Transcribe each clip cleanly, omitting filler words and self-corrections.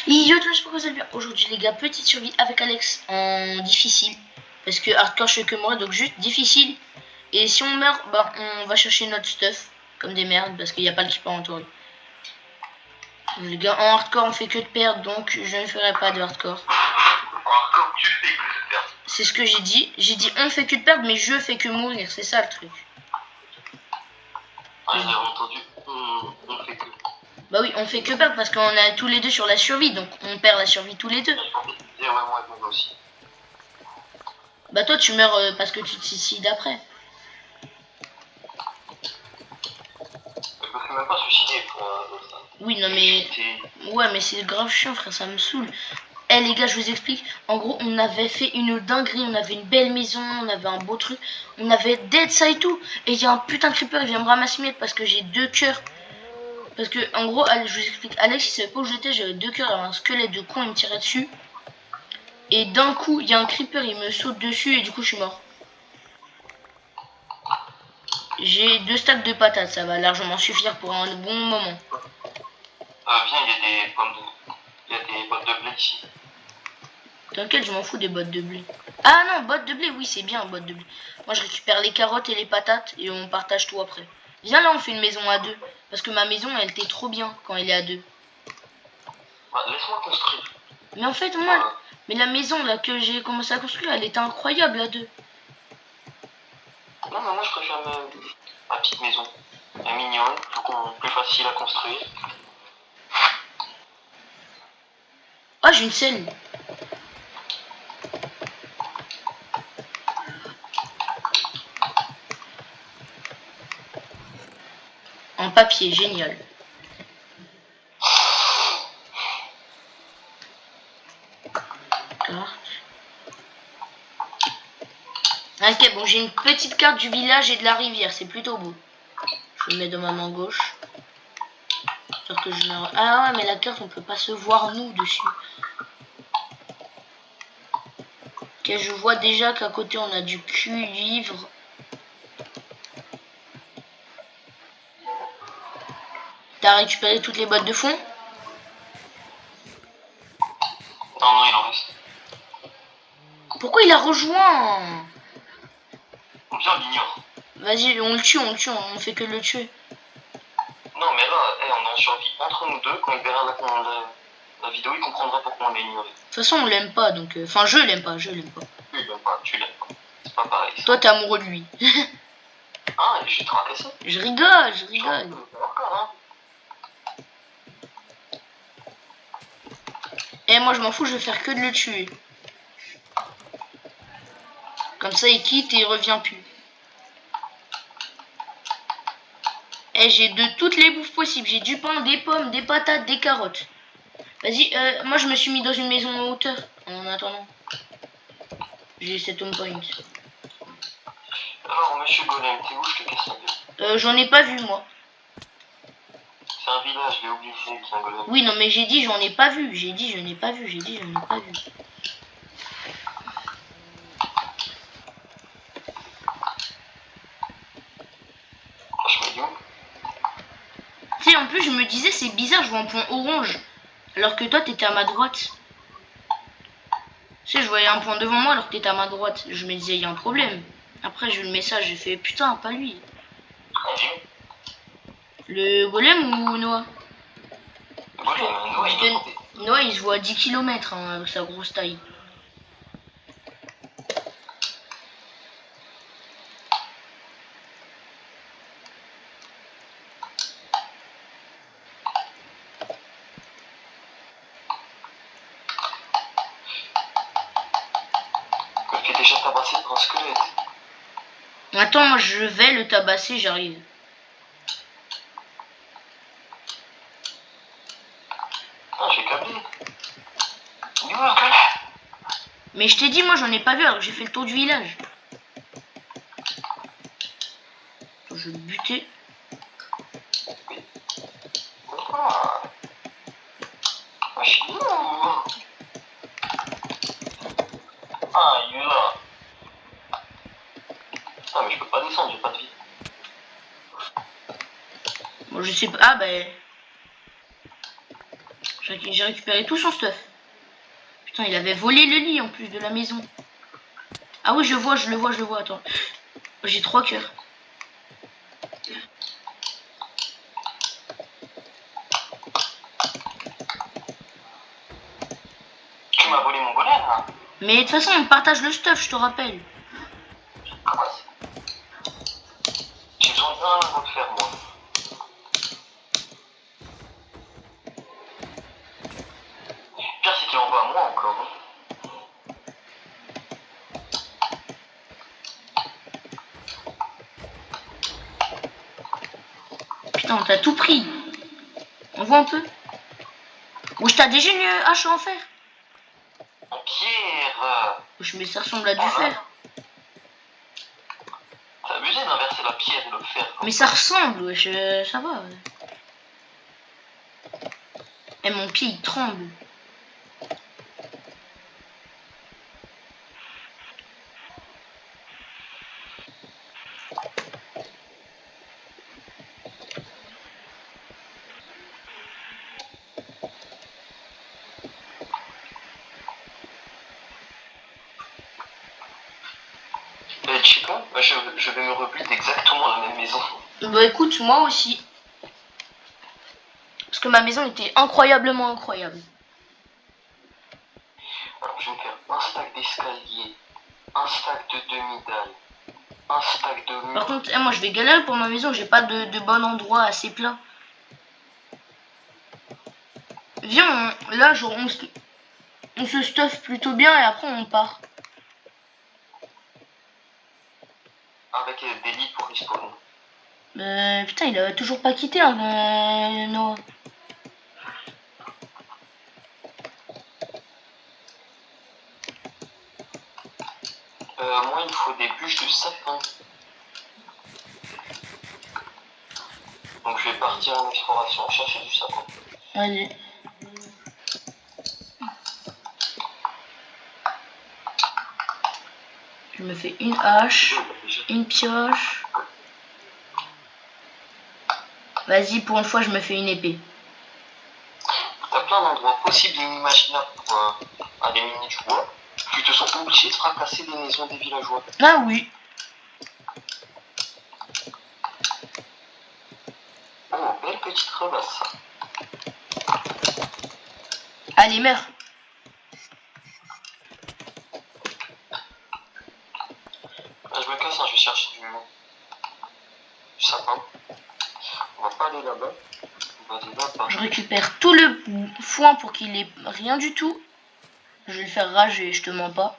Yo tout le monde, vous allez bien. Aujourd'hui les gars, petite survie avec Alex en difficile. Parce que hardcore je fais que moi, donc juste difficile. Et si on meurt, bah on va chercher notre stuff. Comme des merdes, parce qu'il n'y a pas le keeper entouré. Les gars, en hardcore on fait que de perdre, donc je ne ferai pas de hardcore. En hardcore tu fais que de perdre. C'est ce que j'ai dit. J'ai dit on fait que de perdre, mais je fais que mourir, c'est ça le truc. Ah, j'ai entendu, on fait que. Bah oui, on fait que perdre parce qu'on est tous les deux sur la survie, donc on perd la survie tous les deux. Je pensais que tu disais, ouais, moi aussi. Bah toi tu meurs parce que tu te suicides après. Je me fais même pas suicider pour ça. Oui, non mais... Ouais, mais c'est grave chiant, frère, ça me saoule. Eh les gars, je vous explique. En gros, on avait fait une dinguerie, on avait une belle maison, on avait un beau truc. On avait dead ça et tout. Et il y a un putain de creeper, il vient me ramasser mes parce que j'ai 2 cœurs. Parce que, en gros, allez, je vous explique. Alex, il savait pas où j'étais, j'avais 2 cœurs, il y avait un squelette de con, il me tirait dessus. Et d'un coup, il y a un creeper, il me saute dessus et du coup, je suis mort. J'ai 2 stacks de patates, ça va largement suffire pour un bon moment. Viens, il y a des pommes de... Il y a des bottes de blé ici. T'inquiète, je m'en fous des bottes de blé. Ah non, bottes de blé, oui, c'est bien, bottes de blé. Moi, je récupère les carottes et les patates et on partage tout après. Viens là, on fait une maison à 2. Parce que ma maison, elle était trop bien quand elle est à 2. Bah, laisse-moi construire. Mais en fait, moi, mais la maison là que j'ai commencé à construire, elle était incroyable à 2. Non, mais moi, je préfère ma petite maison. Elle est mignonne, plus facile à construire. Ah, j'ai une selle. En papier, génial. Carte. Ok, bon, j'ai une petite carte du village et de la rivière, c'est plutôt beau. Je le mets dans ma main gauche. Que je... Ah ouais, mais la carte, on peut pas se voir nous dessus. Ok, je vois déjà qu'à côté, on a du cuivre. T'as récupéré toutes les boîtes de fond? Non, il en reste. Pourquoi il a rejoint? Viens, on l'ignore. Vas-y, on le tue, on fait que le tuer. Non, mais là, on est en survie entre nous deux. Quand il verra la vidéo, il comprendra pourquoi on l'a ignoré. De toute façon, on l'aime pas, donc... Enfin, je l'aime pas. Tu l'aimes pas, tu l'aimes pas. C'est pas pareil. Toi, t'es amoureux de lui. Ah, je vais te racasser. Je rigole. Encore, Et moi, je m'en fous, je vais faire que de le tuer. Comme ça, il quitte et il revient plus. Et j'ai de toutes les bouffes possibles. J'ai du pain, des pommes, des patates, des carottes. Vas-y, moi, je me suis mis dans une maison en hauteur. En attendant. J'ai cet home point. Alors, monsieur Golem, t'es où? Je te casse la gueule. J'en ai pas vu, moi. C'est un village, j'ai oublié que c'est un golem. Oui, non, mais j'ai dit j'en ai pas vu. J'ai dit j'en ai pas vu. Tu sais, en plus, je me disais, c'est bizarre, je vois un point orange. Alors que toi, t'étais à ma droite. Tu sais, je voyais un point devant moi alors que t'étais à ma droite. Je me disais, il y a un problème. Après, j'ai eu le message, j'ai fait, putain, pas lui. Le golem ou Noah? Noah, il se voit à 10 km hein, avec sa grosse taille. Je t'ai déjà tabassé par un squelette. Attends, moi je vais le tabasser, j'arrive. Ah, j'ai câblé. Mais je t'ai dit, moi j'en ai pas vu alors que j'ai fait le tour du village. Je vais le buter. Ah, il est là. Ah, mais je peux pas descendre, j'ai pas de vie. Bon, je sais pas. Ah, ben. J'ai récupéré tout son stuff. Putain, il avait volé le lit en plus de la maison. Ah oui, je le vois, attends. J'ai 3 cœurs. Tu m'as volé mon golem, hein. Mais de toute façon, on partage le stuff, je te rappelle. Quoi? J'ai besoin d'un lingot de fer, moi. Le pire, c'est qu'il envoie à moi encore. Hein. Putain, t'as tout pris. On voit un peu. Wesh, t'as déjà une hache en fer? En pierre. Wesh, mais ça ressemble à du fer. T'as abusé d'inverser la pierre et le fer. Mais ça ressemble, wesh, ça va. Et mon pied, il tremble. Chico, je vais me rebuild exactement la même maison. Bah écoute, moi aussi. Parce que ma maison était incroyablement incroyable. Alors je vais me faire un stack d'escalier, un stack de demi-dalle, un stack de mur. Par contre, moi je vais galérer pour ma maison, j'ai pas de bon endroit assez plat. Viens, là genre on se stuff plutôt bien et après on part. Avec des lits pour respawn. Putain, il a toujours pas quitté, hein, Noah. Moi il me faut des bûches de sapin. Donc je vais partir en exploration, chercher du sapin. Allez. Je me fais une hache, une pioche. Vas-y, pour une fois, je me fais une épée. T'as plein d'endroits possibles et inimaginables pour aller miner du bois. Tu te sens obligé de fracasser des maisons des villageois. Ah oui. Oh, belle petite crevasse. Allez, meurs. Là, je me casse, hein, je vais chercher du sapin. On va pas aller là-bas. On va aller là-bas. Je récupère tout le foin pour qu'il ait rien du tout. Je vais le faire rager, je te mens pas.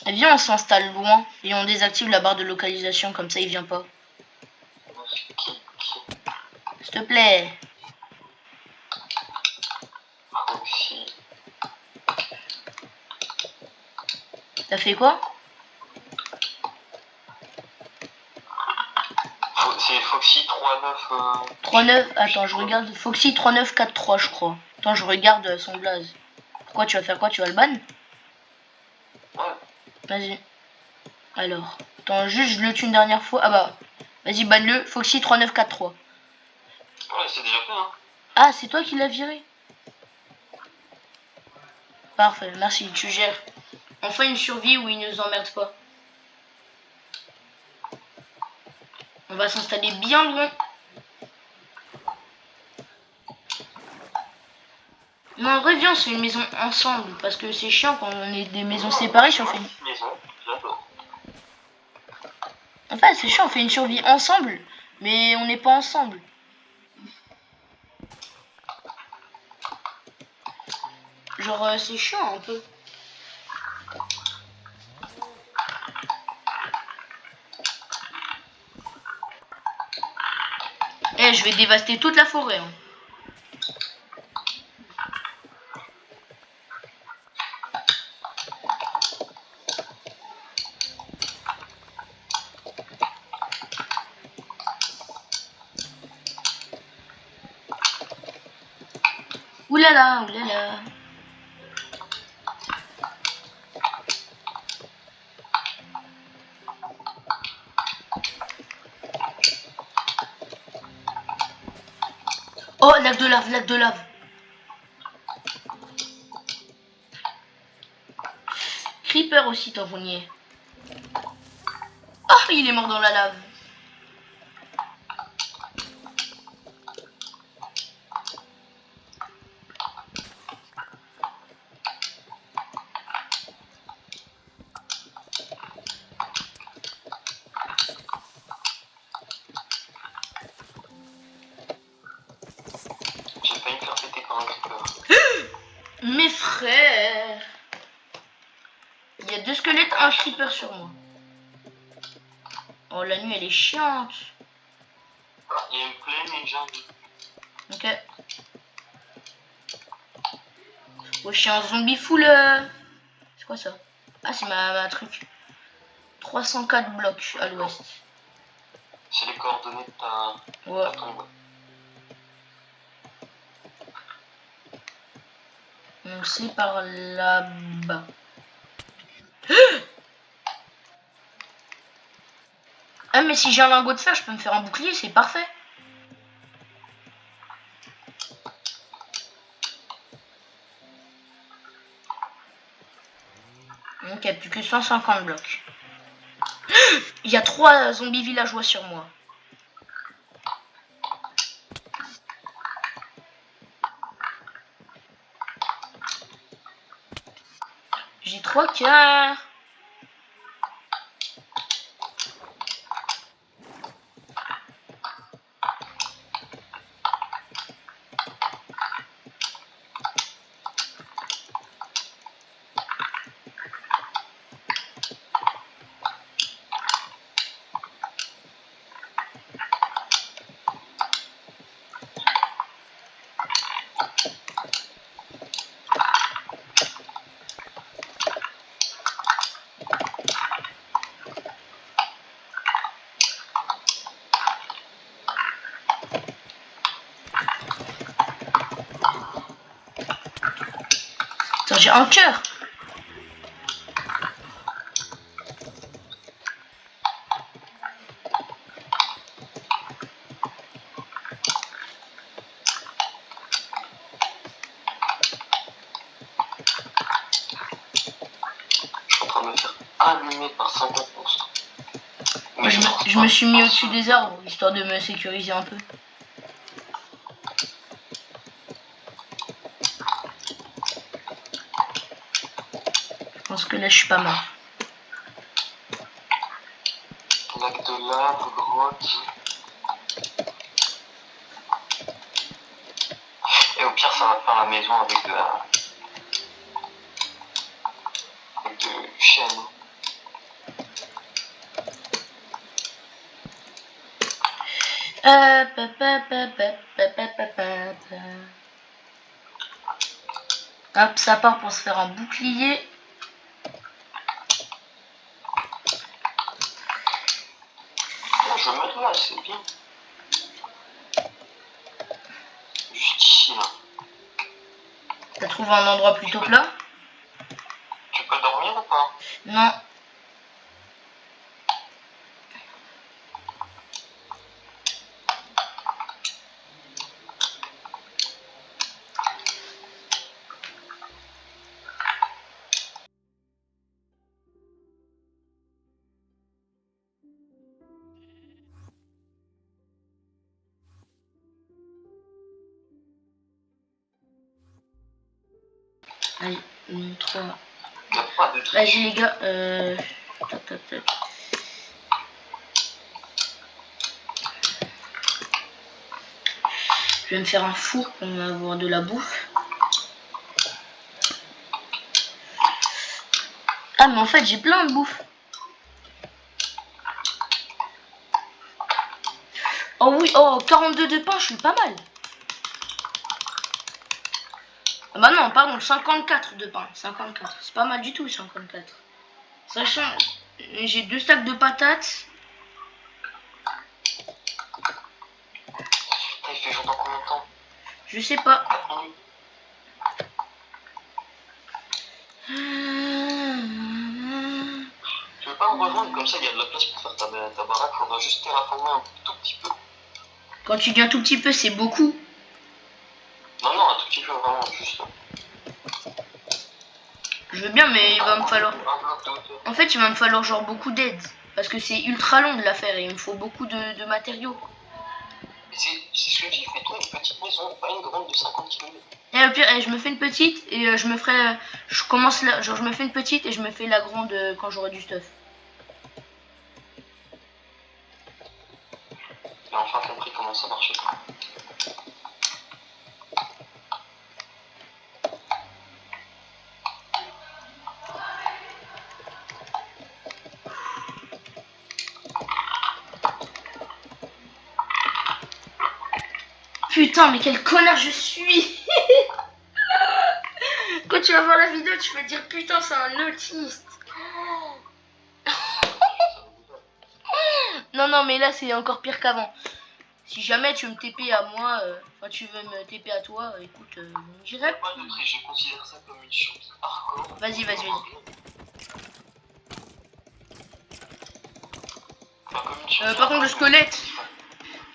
Et viens, on s'installe loin et on désactive la barre de localisation, comme ça il vient pas. S'il te plaît. Aussi. T'as fait quoi? C'est Foxy 39. 39, attends, je regarde. Foxy 3943, je crois. Attends, je regarde son blaze. Pourquoi tu vas faire quoi? Tu vas le ban? Ouais. Vas-y. Alors, attends, juste je le tue une dernière fois. Ah bah, vas-y, banne-le. Foxy 3943. Ouais, c'est déjà fait, hein. Ah, c'est toi qui l'as viré? Parfait, merci, tu gères. Enfin une survie où il ne nous emmerde pas. On va s'installer bien loin. Non, en vrai, viens, on se fait une maison ensemble. Parce que c'est chiant quand on est des maisons séparées. Si on fait une... Maison, j'adore. Enfin, c'est chiant, on fait une survie ensemble. Mais on n'est pas ensemble. Genre, c'est chiant un peu. Eh, je vais dévaster toute la forêt. Hein. Oulala, oulala. Oh, lac de lave, lac de lave. Creeper aussi, tant qu'on y est. Oh, il est mort dans la lave. J'ai failli me faire péter par un creeper. Mes frères. Il y a 2 squelettes, un creeper sur moi. Oh, la nuit, elle est chiante. Il y a une plaine et une jungle. Ok. Oh, je suis un zombie full. C'est quoi ça? Ah, c'est ma truc. 304 blocs à l'ouest. C'est les coordonnées de ta Ouais. tombe. Donc c'est par là-bas. Ah, mais si j'ai un lingot de fer, je peux me faire un bouclier, c'est parfait. Ok, plus que 150 blocs. Il y a 3 zombies villageois sur moi. J'ai 3 cœurs. Attends, j'ai un cœur. Je suis en train de me faire allumer par 50 monstres. Moi, je me suis mis au-dessus des arbres, histoire de me sécuriser un peu. Je pense que là, je suis pas mal. Lac de lave, grotte. Et au pire, ça va faire la maison avec de la. Avec de chêne. Hop, ça part pour se faire un bouclier. Je vais mettre là, c'est bien. Juste ici, là. T'as trouvé un endroit plutôt plat? Tu peux dormir ou pas? Non. Allez, 3. Il n'y a pas de truc. Vas-y les gars, je vais me faire un four pour avoir de la bouffe. Ah mais en fait j'ai plein de bouffe. Oh oui, oh 42 de pain, je suis pas mal. Ah bah non, pardon, 54 de pain, 54. C'est pas mal du tout 54. Sachant, j'ai 2 stacks de patates. Putain, il fait jour dans combien de temps? Je sais pas. Tu veux pas me rejoindre? Comme ça, il y a de la place pour faire ta baraque. Faudra juste terraformer un tout petit peu. Quand tu dis un tout petit peu, c'est beaucoup. est-ce que tu veux vraiment juste Je veux bien, mais il va me falloir... un bloc de hauteur? En fait, il va me falloir genre beaucoup d'aide. Parce que c'est ultra long de la faire et il me faut beaucoup de matériaux. Mais c'est ce que je dis, fais-toi une petite maison, pas une grande de 50 km. Et au pire, je me fais une petite et je me ferai... Je commence là, genre je me fais une petite et je me fais la grande quand j'aurai du stuff. J'ai enfin compris comment ça marchait. Putain, mais quel connard je suis. Quand tu vas voir la vidéo, tu vas te dire putain, c'est un autiste. Non, non, mais là, c'est encore pire qu'avant. Si jamais tu veux me TP à moi, enfin tu veux me TP à toi, écoute, direct. Pas de triche, je considère ça comme une chose hardcore. Vas-y, vas-y, vas-y. Enfin, comme une chose Par contre, le squelette,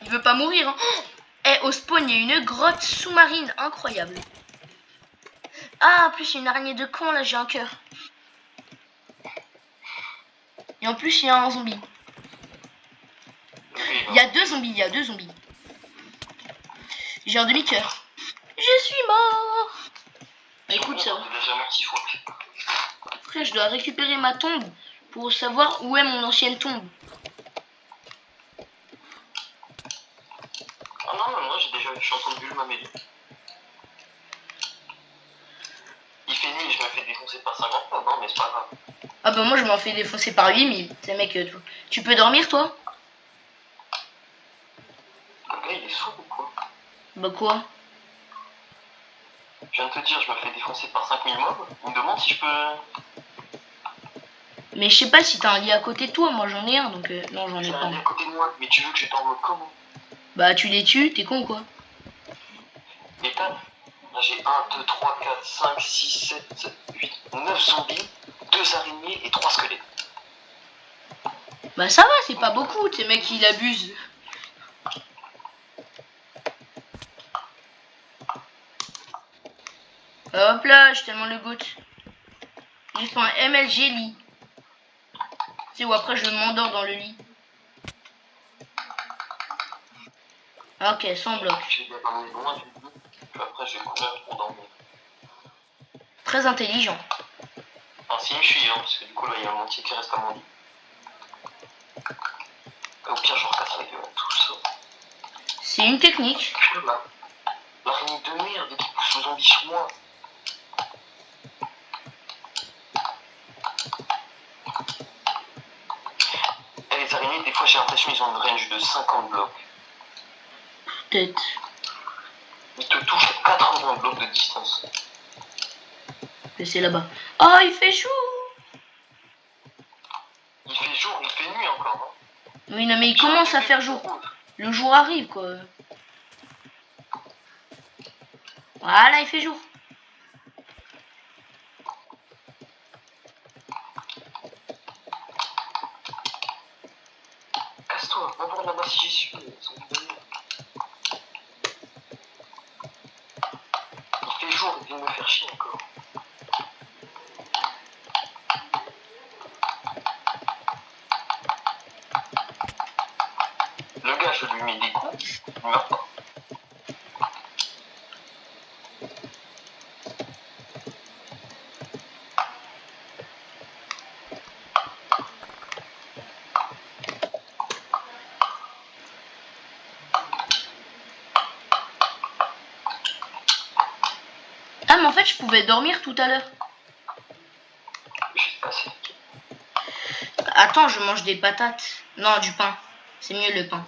il veut pas mourir. Hein. Eh, au spawn, il y a une grotte sous-marine incroyable. Ah, en plus, il y a une araignée de con, là, j'ai un cœur. Et en plus, il y a un zombie. Il y a deux zombies, il y a deux zombies. J'ai un demi-cœur. Je suis mort. Bah, écoute, ça va. Après, je dois récupérer ma tombe pour savoir où est mon ancienne tombe. Ah non, mais moi j'ai déjà je suis en train de bulle ma mêlée. Il fait nuit et je me fais défoncer par 50 mobs, hein, mais c'est pas grave. Ah bah moi je m'en fais défoncer par 8000. C'est mec, tu peux dormir toi? Le gars il est sourd ou quoi? Bah quoi? Je viens de te dire, je me fais défoncer par 5000 mobs. Il me demande si je peux. Mais je sais pas si t'as un lit à côté de toi, moi j'en ai un donc non j'en ai J'ai pas. un lit à côté de moi, mais tu veux que je t'envoie comment? Bah tu les tues, t'es con quoi? Et t'as. Là j'ai 1, 2, 3, 4, 5, 6, 7, 8, 9 zombies, 2 araignées et 3 squelettes. Bah ça va, c'est pas beaucoup, ces mecs il abuse. Hop là, j'ai tellement le goût. J'ai fait un MLG lit. C'est où après je m'endors dans le lit. Ok, sans bloc. J'ai bien emmené loin du lit, puis après je vais courir pour dormir. Très intelligent. Enfin, si, je suis, hein, parce que du coup là il y a un entier qui reste à mon lit. Au pire, je recasse la gueule, tout ça. C'est une technique. Là, l'araignée de merde qui pousse le zombie sur moi. Et les araignées, des fois, j'ai l'impression qu'ils ont une range de 50 blocs. Peut-être. Ils te touchent à 80 blocs de distance. C'est là-bas. Oh, il fait chaud. Il fait jour, il fait nuit encore. Hein. Oui, non, mais il commence à faire jour. Le jour arrive, quoi. Voilà, il fait jour. Casse-toi, va voir là-bas si j'y suis. Il fait jour, il vient me faire chier encore. Le gars, je lui mets des coups, il meurt pas. Ah, mais en fait, je pouvais dormir tout à l'heure. Je suis passé. Attends, je mange des patates. Non, du pain. C'est mieux le pain.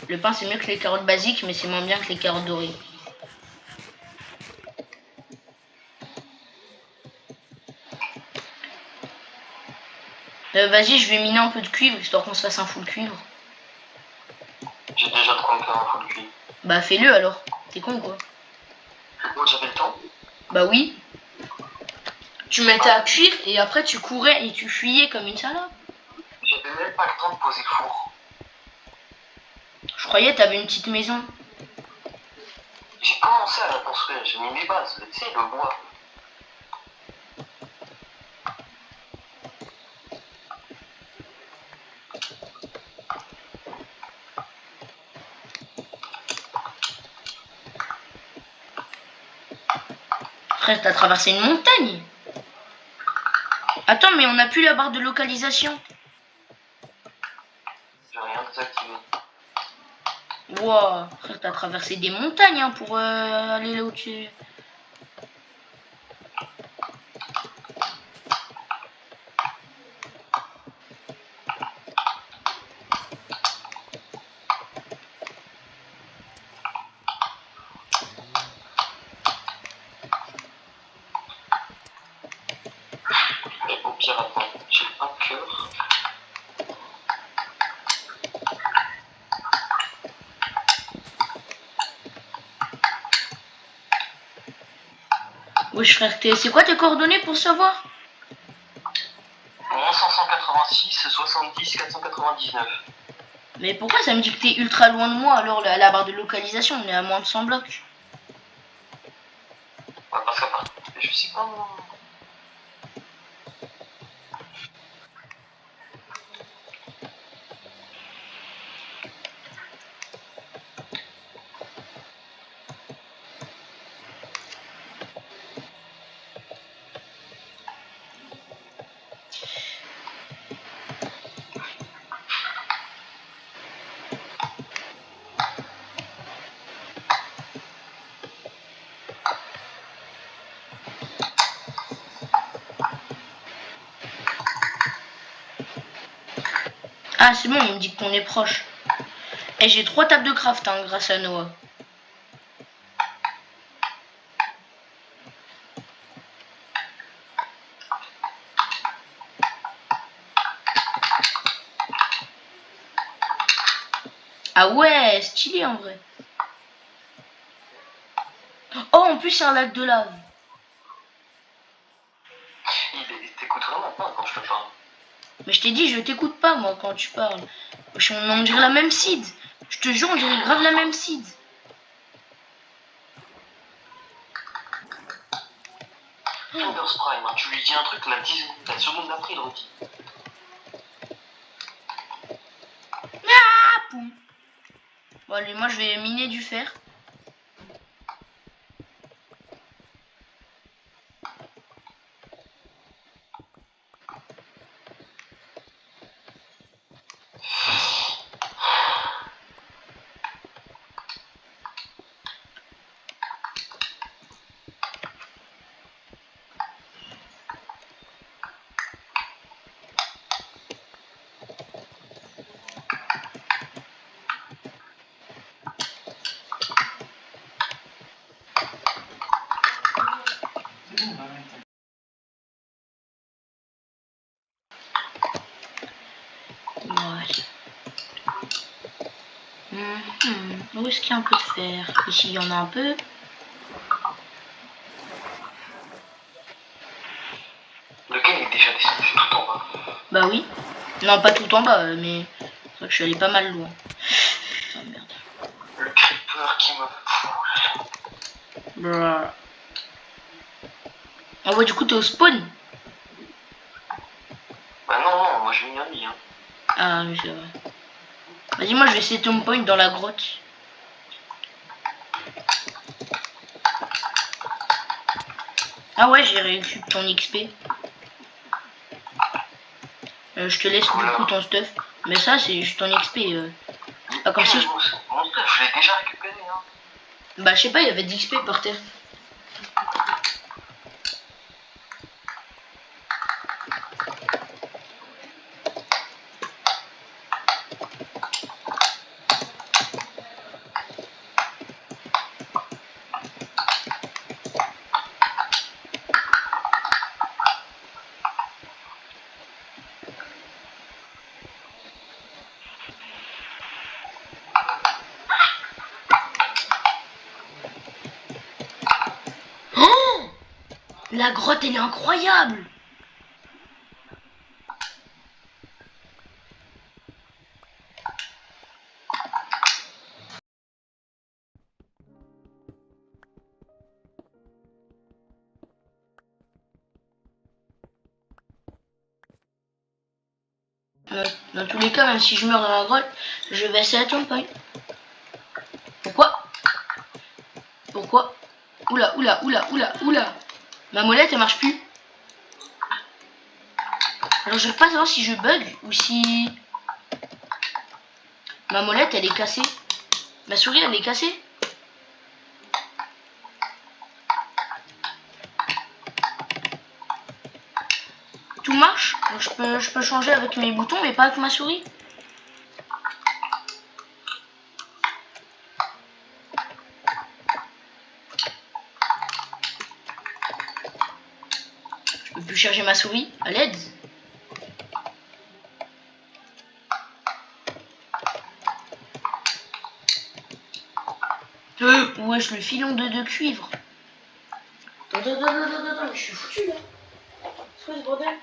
Le pain, c'est mieux que les carottes basiques, mais c'est moins bien que les carottes dorées. Vas-y, je vais miner un peu de cuivre, histoire qu'on se fasse un full cuivre. J'ai déjà de quoi me faire un full cuit. Bah, fais-le alors. T'es con, quoi. Moi, j'avais le temps. Bah oui. Tu mettais à cuire et après tu courais et tu fuyais comme une salope. J'avais même pas le temps de poser le four. Je croyais que t'avais une petite maison. J'ai commencé à la construire, j'ai mis les bases, tu sais, le bois. Frère, t'as traversé une montagne. Attends, mais on n'a plus la barre de localisation. J'ai rien désactivé. Wow, frère, t'as traversé des montagnes hein, pour aller là où tu... Et au pire, attends, j'ai un cœur. Wesh, frère, c'est quoi tes coordonnées pour savoir? 586, 70, 499. Mais pourquoi ça me dit que t'es ultra loin de moi alors la barre de localisation, on est à moins de 100 blocs. Bah, parce qu'à part, je sais pas. Ah, c'est bon, il me dit qu'on est proche. Et j'ai 3 tables de craft hein, grâce à Noah. Ah ouais, stylé en vrai. Oh, en plus, c'est un lac de lave. Il t'écoute vraiment pas quand je te parle. Mais je t'ai dit, je t'écoute pas, moi, quand tu parles. On dirait la même seed. Je te jure, on dirait grave la même seed. Fingers Prime, hein, tu lui dis un truc, la seconde d'après, il redit. Ah, poum. Bon, allez, moi, je vais miner du fer. Voilà. Où est-ce qu'il y a un peu de fer? Ici, il y en a un peu. Lequel est déjà descendu tout en bas? Bah oui. Non, pas tout en bas, mais c'est vrai que je suis allé pas mal loin. Oh merde. Le creeper qui me fout. Bruh. Ah ouais, du coup, t'es au spawn? Bah non, moi j'ai mis un lit. Hein. Ah, oui, c'est vrai. Vas-y, moi, je vais essayer ton point dans la grotte. Ah ouais, j'ai récupéré ton XP. Je te laisse du coup ton stuff. Mais ça, c'est juste ton XP. C'est pas comme si... Mon stuff, je l'ai déjà récupéré. Hein. Bah, je sais pas, il y avait de l'XP par terre. Oh! La grotte, elle est incroyable! Dans tous les cas, même si je meurs dans la grotte, je vais essayer à Tom Point. Pourquoi? Pourquoi? Oula, oula, oula, oula, oula. Ma molette, elle marche plus. Alors, je ne sais pas savoir si je bug ou si... Ma molette, elle est cassée. Ma souris, elle est cassée. Tout marche. Donc, je peux changer avec mes boutons, mais pas avec ma souris. Je peux plus charger ma souris. À l'aide. Wesh, le filon de cuivre. Attends, je suis foutu là. C'est quoi ce bordel?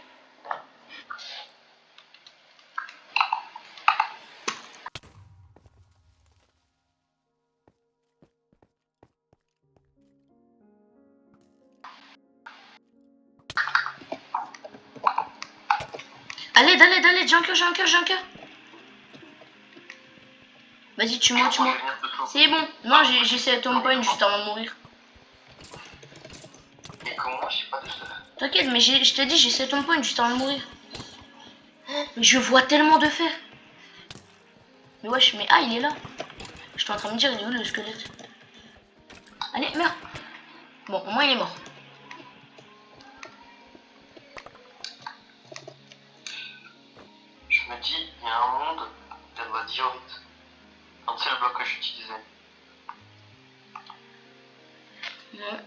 Allez, j'ai un cœur, j'ai un cœur. Vas-y, tue-moi. C'est bon. Non, j'ai essayé à Tom Point juste avant de mourir. Et comme moi, j'ai pas de stuff. T'inquiète, mais je t'ai dit, j'ai essayé à Tom Point juste avant de mourir. Mais je vois tellement de fer. Mais wesh, mais il est là. J'étais en train de me dire, il est où le squelette? Allez, meurs. Bon, au moins il est mort. Je me dis, il y a un monde de la diorite. C'est le bloc que j'utilisais. Ouais.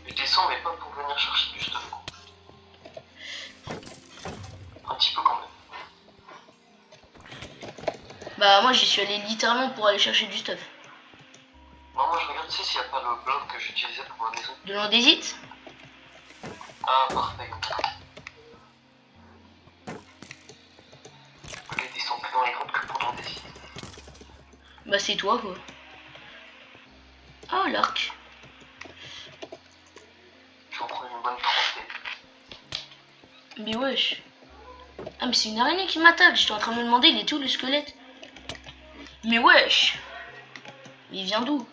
Je descends, mais pas pour venir chercher du stuff. Un petit peu quand même. Bah, moi j'y suis allé littéralement pour aller chercher du stuff. Non, moi je regarde s'il n'y a pas le bloc que j'utilisais pour la maison. De l'andésite? Ah, parfait. Les dés sont plus dans les grottes que pour l'andésite. Bah, c'est toi quoi. Oh, l'arc. Je vais en prendre une bonne trentaine. Mais wesh. Ah, mais c'est une araignée qui m'attaque. J'étais en train de me demander, il est où le squelette? Mais wesh. Il vient d'où?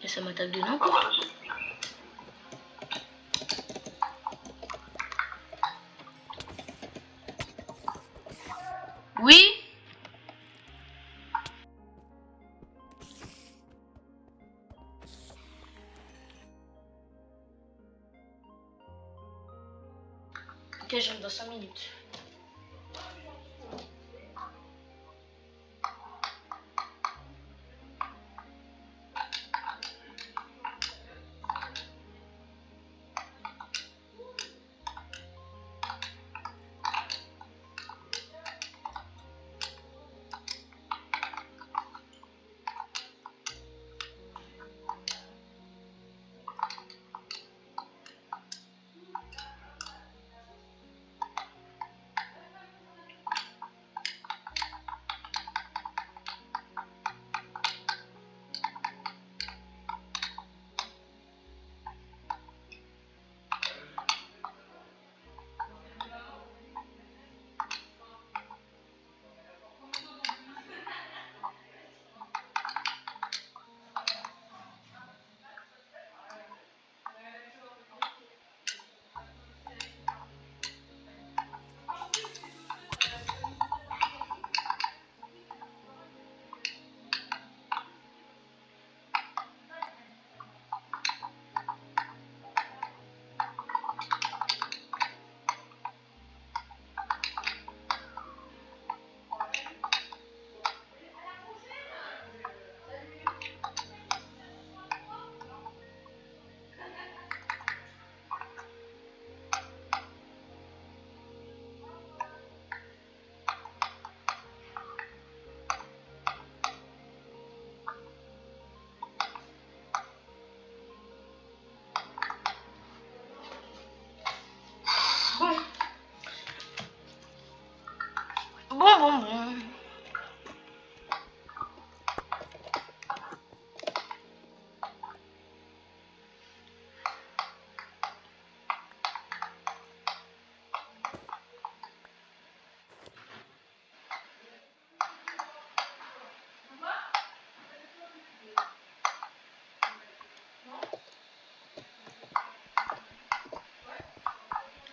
Et ça m'attaque de Ah, n'importe voilà, où. Oui? Ok, j'arrive dans 5 minutes.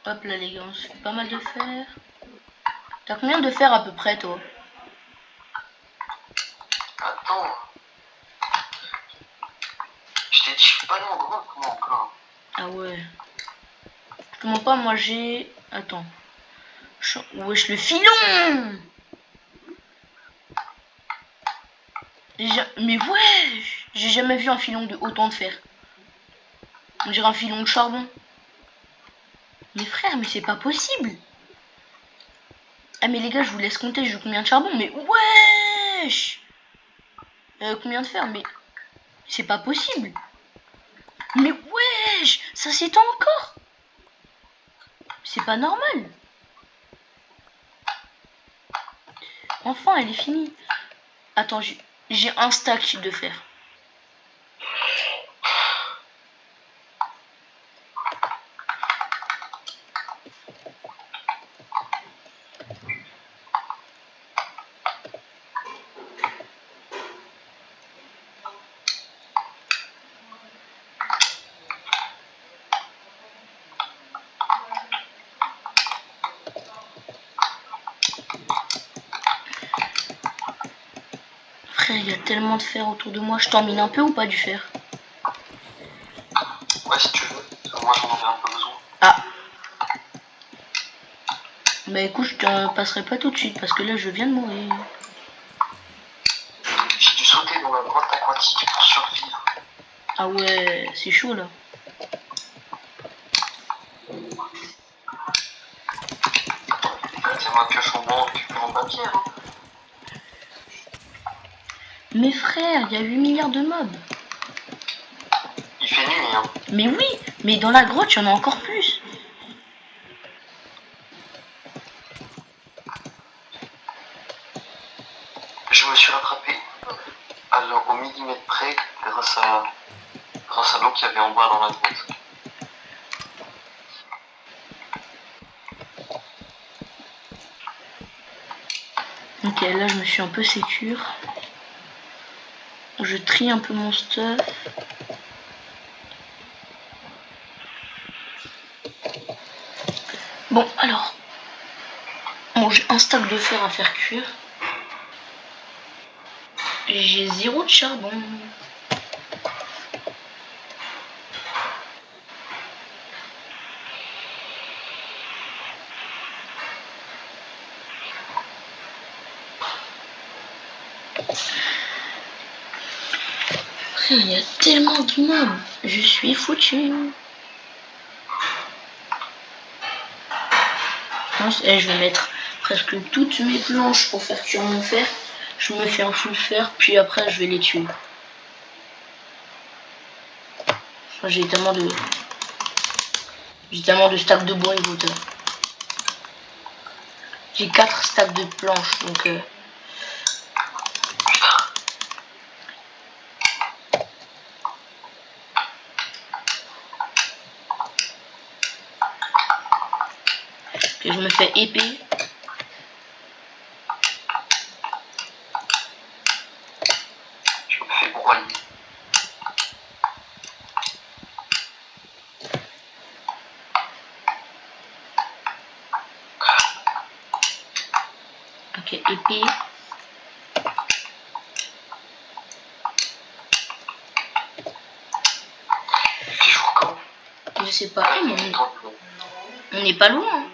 Hop là les gars, on se fait pas mal de fer. T'as combien de fer à peu près toi? Attends. Je t'ai dit, je suis pas dans le droit, comment encore? Ah ouais. Comment pas, moi j'ai... Attends. Wesh le filon. Mais ouais, j'ai jamais vu un filon de autant de fer. On dirait un filon de charbon. Mais frère, mais c'est pas possible. Ah mais les gars, je vous laisse compter, j'ai combien de charbon. Mais wesh. Combien de fer, mais c'est pas possible. Mais wesh, ça s'étend encore. C'est pas normal. Enfin, elle est finie. Attends, j'ai un stack de fer. Frère, il y a tellement de fer autour de moi. Je t'en mine un peu ou pas du fer? Ouais, si tu veux. Moi, j'en aurais un peu besoin. Ah. Bah écoute, je te passerai pas tout de suite parce que là, je viens de mourir. J'ai dû sauter dans la grotte aquatique pour survivre. Ah ouais, c'est chaud là. C'est ma pioche en bois en papier. Hein. Mais frère, il y a 8 milliards de mobs. Il fait nuit, hein. Mais oui, mais dans la grotte, il y en a encore plus. Je me suis rattrapé alors, au millimètre près grâce à l'eau qu'il y avait en bas dans la grotte. Ok, là, je me suis un peu sécure. Je trie un peu mon stuff. Bon, alors. Bon, j'ai un stack de fer à faire cuire. J'ai 0 de charbon. Il y a tellement de mobs. Je suis foutu. Je vais mettre presque toutes mes planches pour faire cuire mon fer. Je me fais un full fer, puis après je vais les tuer. J'ai tellement de stacks de bois, écoute. J'ai 4 stacks de planches, donc que je me fais épée. Je me fais broyer. Ok, épée. Tu joues quand? Je sais pas, mais on n'est pas loin. Hein.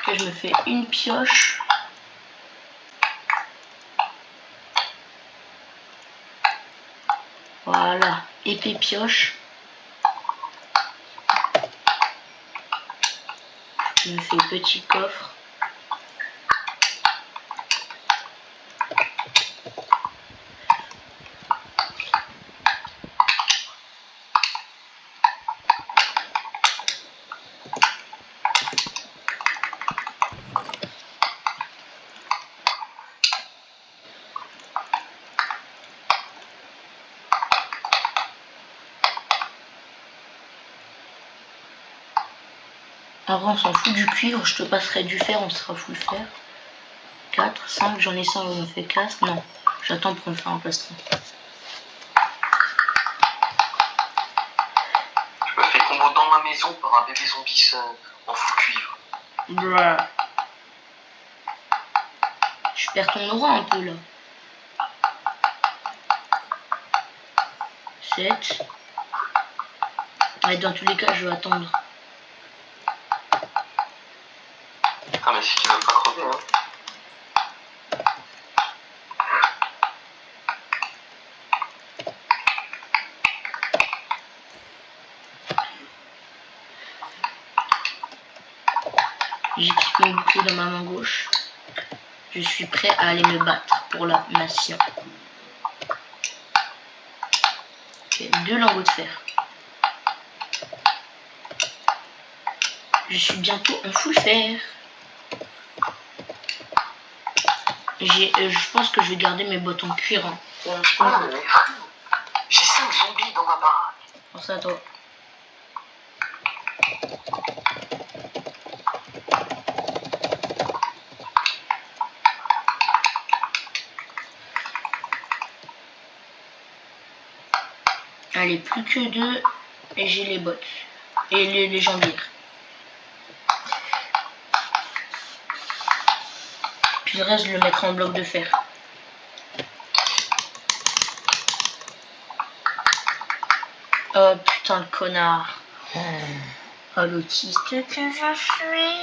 Ok, je me fais une pioche. Voilà, épée pioche. Je me fais petit coffre. En vrai, on s'en fout du cuivre. Je te passerai du fer, on sera full fer. 4, 5, j'en ai 5, on fait 4. Non, j'attends pour me faire un plastron. Je me fais combo dans ma maison par un bébé zombie en full cuivre. Bruh. Je perds ton aura un peu là. 7. Ouais, dans tous les cas, je vais attendre. Ah, mais si tu veux pas crever, hein. J'équipe mon bouclier dans ma main gauche. Je suis prêt à aller me battre pour la nation. Ok, 2 lingots de fer. Je suis bientôt en full fer. Je pense que je vais garder mes bottes en cuir. Hein, pour l'instant. Ah, mais j'ai 5 zombies dans ma baraque. Pense à toi. Allez, plus que 2 et j'ai les bottes. Et les jambières. Puis le reste, je le mettrai en bloc de fer. Oh putain, le connard. Oh, l'autiste que je suis.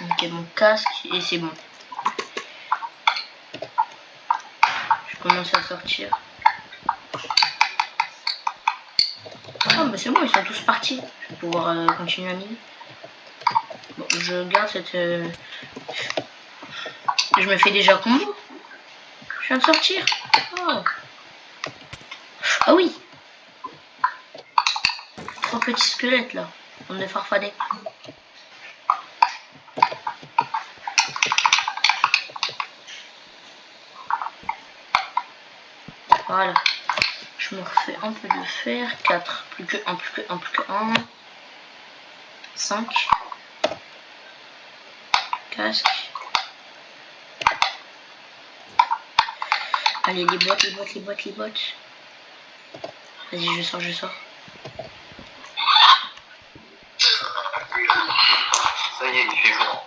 Ok, mon casque et c'est bon. Je commence à sortir. Ah bah c'est bon, ils sont tous partis. Je vais pouvoir continuer à miner. Bon, je garde cette... Je me fais déjà combo. Je viens de sortir. Oh. Ah oui. 3 petits squelettes là. On est farfadés. Voilà. Je me refais un peu de fer. 4. Plus que 1, plus que 1, plus que 1. 5. Casque. Allez, les bottes, les bottes, les bottes, les bottes. Vas-y, je sors, je sors. Ça y est, il fait jour.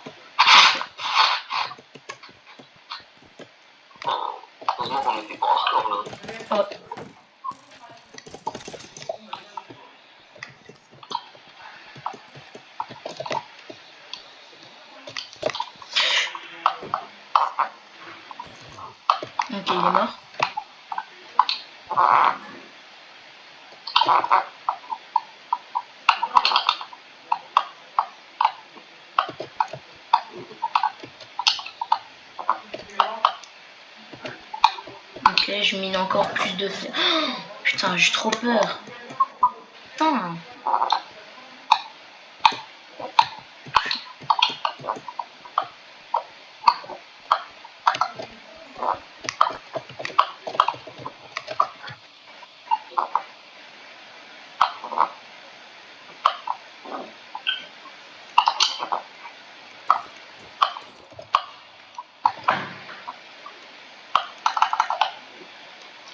Heureusement qu'on n'était pas en hardcore là. Oh. Ok, il est mort. Ok, je mine encore plus de fer. Oh, putain, j'ai trop peur. Putain.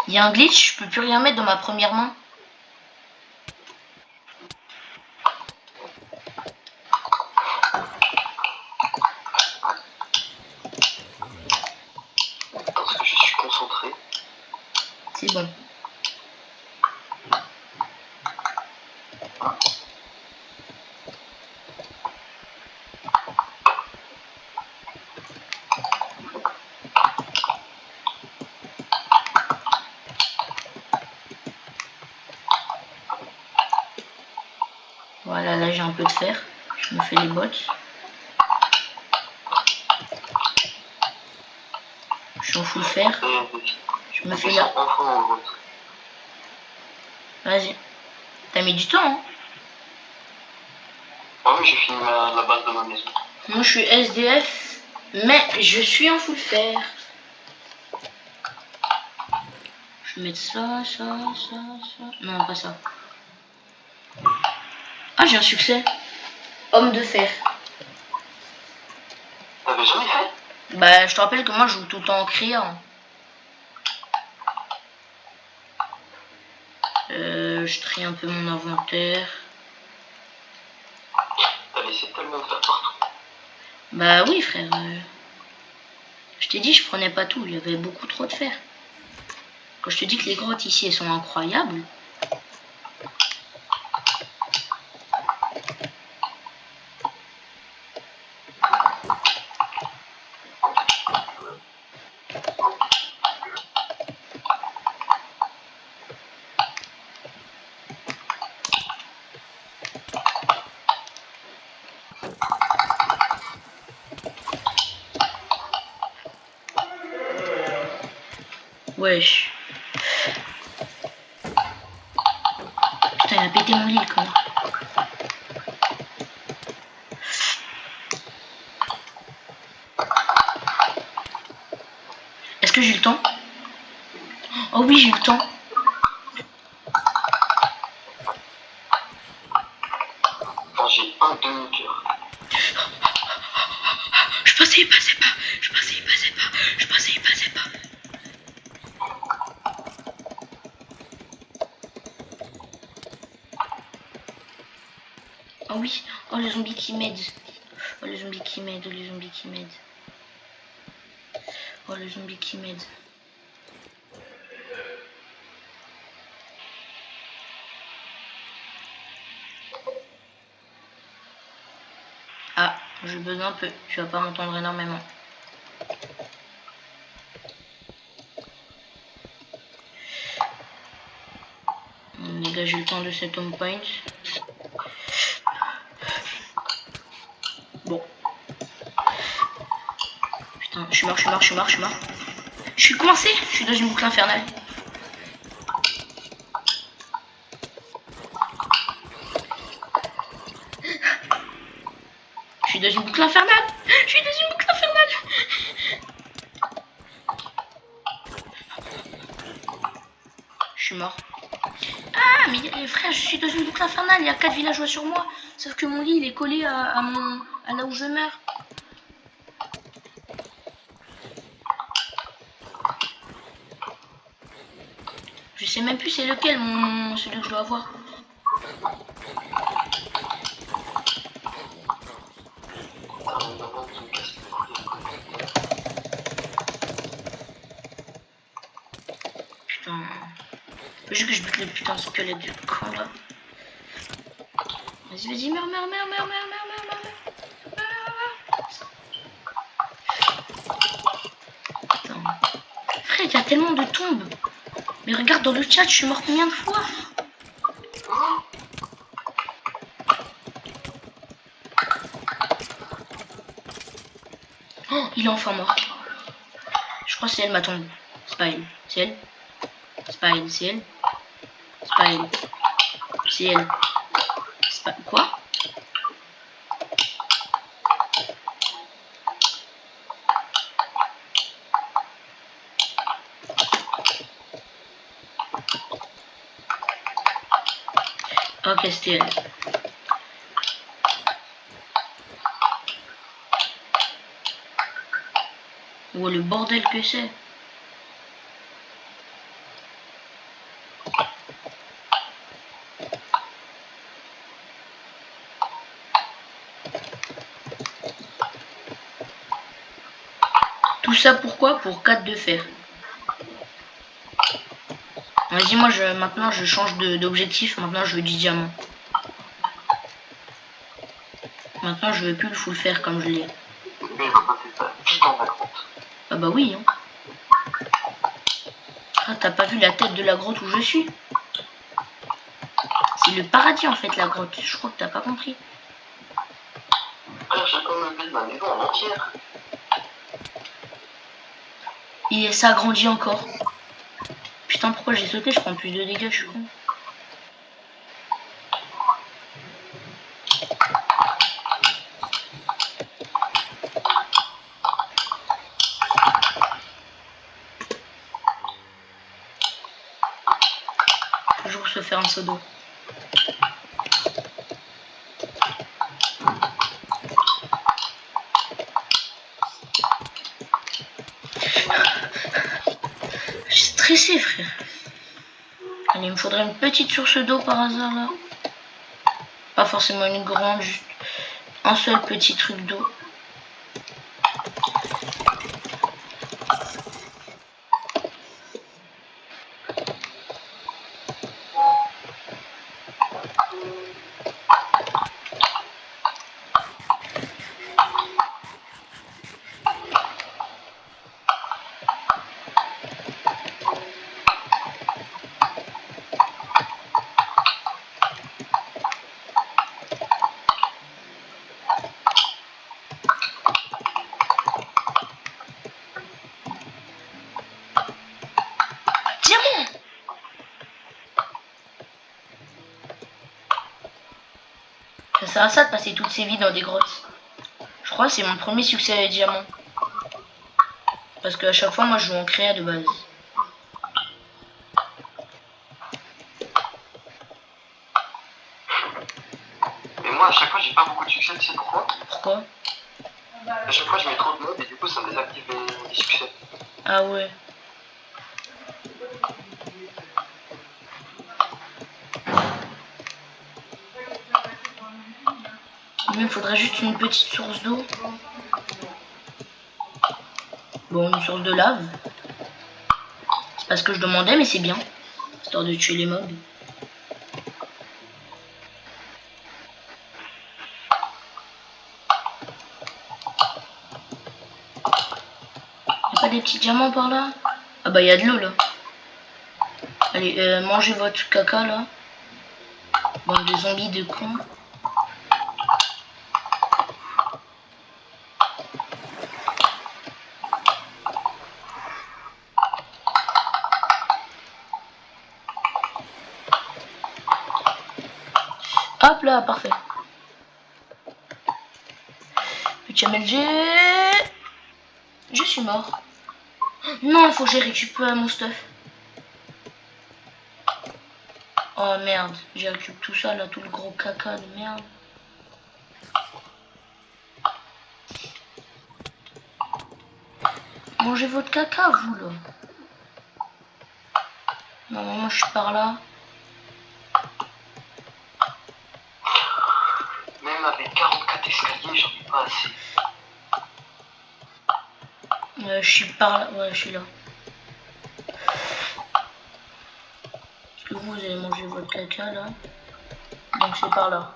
Il y a un glitch, je peux plus rien mettre dans ma première main. Parce que je suis concentré. C'est bon. Voilà, là j'ai un peu de fer. Je me fais les bottes. Je suis en full fer. Je me fais là. Vas-y. T'as mis du temps, hein? Ah oui, j'ai fini la base de ma maison. Moi, je suis SDF, mais je suis en full fer. Je vais mettre ça, ça, ça, ça. Non, pas ça. Ah, j'ai un succès. Homme de fer. T'avais jamais fait? Bah, je te rappelle que moi, je joue tout le temps en créa. Je trie un peu mon inventaire. T'as laissé tellement de fer partout. Bah oui, frère. Je t'ai dit, je prenais pas tout. Il y avait beaucoup trop de fer. Quand je te dis que les grottes ici, elles sont incroyables. Wesh. Putain, il a pété mon lit, le connard. Est-ce que j'ai le temps? Oh oui, j'ai eu le temps. Enfin, j'ai un demi-cœur. Je pensais, il passait pas. Je pensais, il passait pas. Je pensais, il passait pas. Oh oui. Oh, le zombie qui m'aide. Oh, le zombie qui m'aide. Oh, le zombie qui m'aide. Oh, le zombie qui m'aide. Ah, je bug un peu. Tu vas pas m'entendre énormément. Les gars, j'ai le temps de cet home point. Bon. Putain, je suis mort, je suis mort, je suis mort, je suis mort. Je suis coincé. Je suis dans une boucle infernale. Je suis dans une boucle infernale. Je suis dans une boucle infernale. Je suis mort. Ah, mais frère, je suis dans une boucle infernale. Il y a 4 villageois sur moi. Sauf que mon lit, il est collé à là où je meurs. Je sais même plus c'est lequel, celui que je dois avoir. Putain. Faut juste que je bute le putain de squelette du con là. Vas-y, vas-y, meurs, meurs, meurs, meurs, meurs, meurs, meurs, meurs. Putain. Frère, il y a tellement de tombes. Mais regarde dans le chat, je suis mort combien de fois? Oh, il est enfin mort. Je crois que c'est elle ma tombe. C'est pas elle. C'est elle. C'est pas elle. C'est elle. C'est pas elle. C'est elle. C'est pas... Quoi? Ok, c'était elle. Oh, le bordel que c'est. Tout ça pourquoi? Pour 4 de fer. Vas-y, moi, maintenant, je change d'objectif. Maintenant, je veux du diamant. Maintenant, je veux plus le full fer comme je l'ai. Mais il va passer ça juste dans la grotte. Ah bah oui, hein. Ah, t'as pas vu la tête de la grotte où je suis? C'est le paradis, en fait, la grotte. Je crois que t'as pas compris. Frère, j'ai comme levé ma maison en entière. Et ça agrandit encore. Putain, pourquoi j'ai sauté? Je prends plus de dégâts, je suis con. faire un seau d'eau. Je suis stressé, frère. Allez, il me faudrait une petite source d'eau par hasard là. Pas forcément une grande, juste un seul petit truc d'eau. Diamant! Ça sert à ça de passer toutes ces vies dans des grottes. Je crois que c'est mon premier succès avec diamant. Parce qu'à chaque fois, moi, je joue en créa de base. Mais moi, à chaque fois, j'ai pas beaucoup de succès, tu sais pourquoi? Pourquoi? À chaque fois, je mets trop de mobs et du coup, ça me désactive les succès. Ah ouais. Il me faudrait juste une petite source d'eau. Bon, une source de lave. C'est pas ce que je demandais, mais c'est bien. Histoire de tuer les mobs. Y'a pas des petits diamants par là? Ah bah y'a de l'eau là. Allez, mangez votre caca là. Bande de zombies de cons. Hop là, parfait. Petit MLG. Je suis mort. Non, il faut que j'ai récupéré mon stuff. Oh merde, j'ai récupéré tout ça là, tout le gros caca de merde. Mangez votre caca, vous là. Normalement, je suis par là. Même avec 44 escaliers, j'en ai pas assez. Je suis par là. Ouais, je suis là. Est-ce que vous allez manger votre caca là? Donc c'est par là.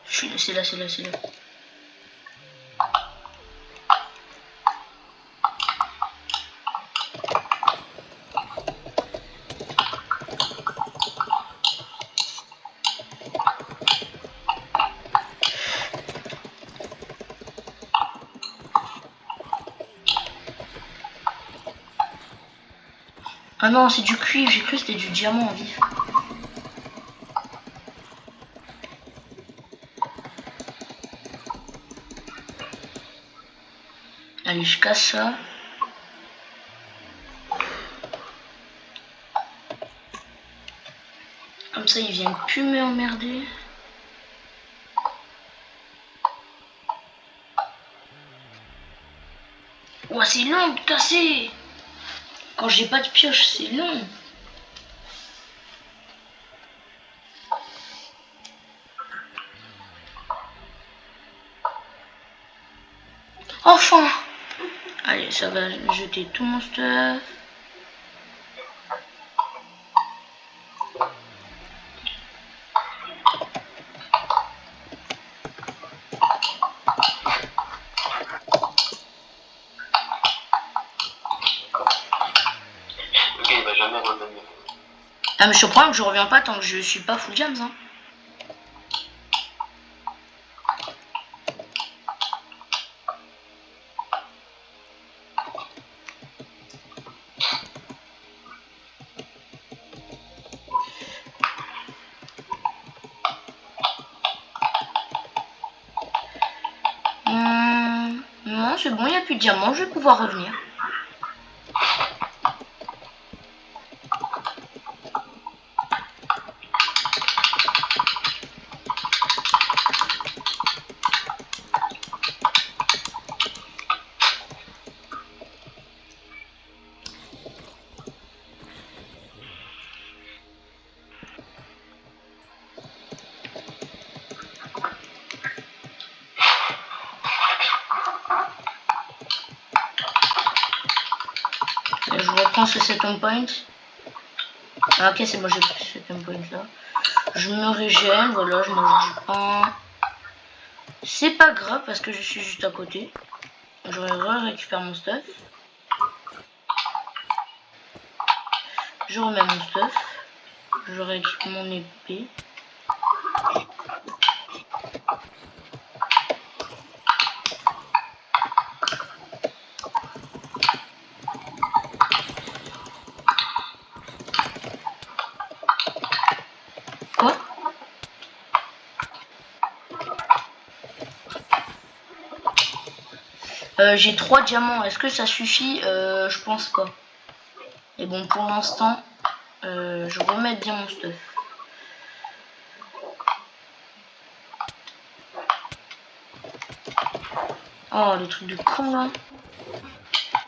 C'est là, c'est là, c'est là. Ah non, c'est du cuivre, j'ai cru que c'était du diamant en vif. Allez, je casse ça. Comme ça, ils viennent plus m'emmerder. Ouah, c'est long de casser. Quand j'ai pas de pioche, c'est long. Enfin. Allez, ça va jeter tout mon stuff. Le gars, il va jamais revenir. Ah mais je te prends que je reviens pas tant que je suis pas full jams hein. Non c'est bon, il n'y a plus de diamants, je vais pouvoir revenir. prends ce second point. Ah, ok, c'est bon, j'ai pris ce second point là. Je me régène, voilà, je mange du pain. C'est pas grave parce que je suis juste à côté. Je récupère mon stuff. Je remets mon stuff. Je récupère mon épée. Quoi? J'ai 3 diamants. Est-ce que ça suffit? Je pense pas. Et bon, pour l'instant, je remets bien mon stuff. Oh, le truc de con là.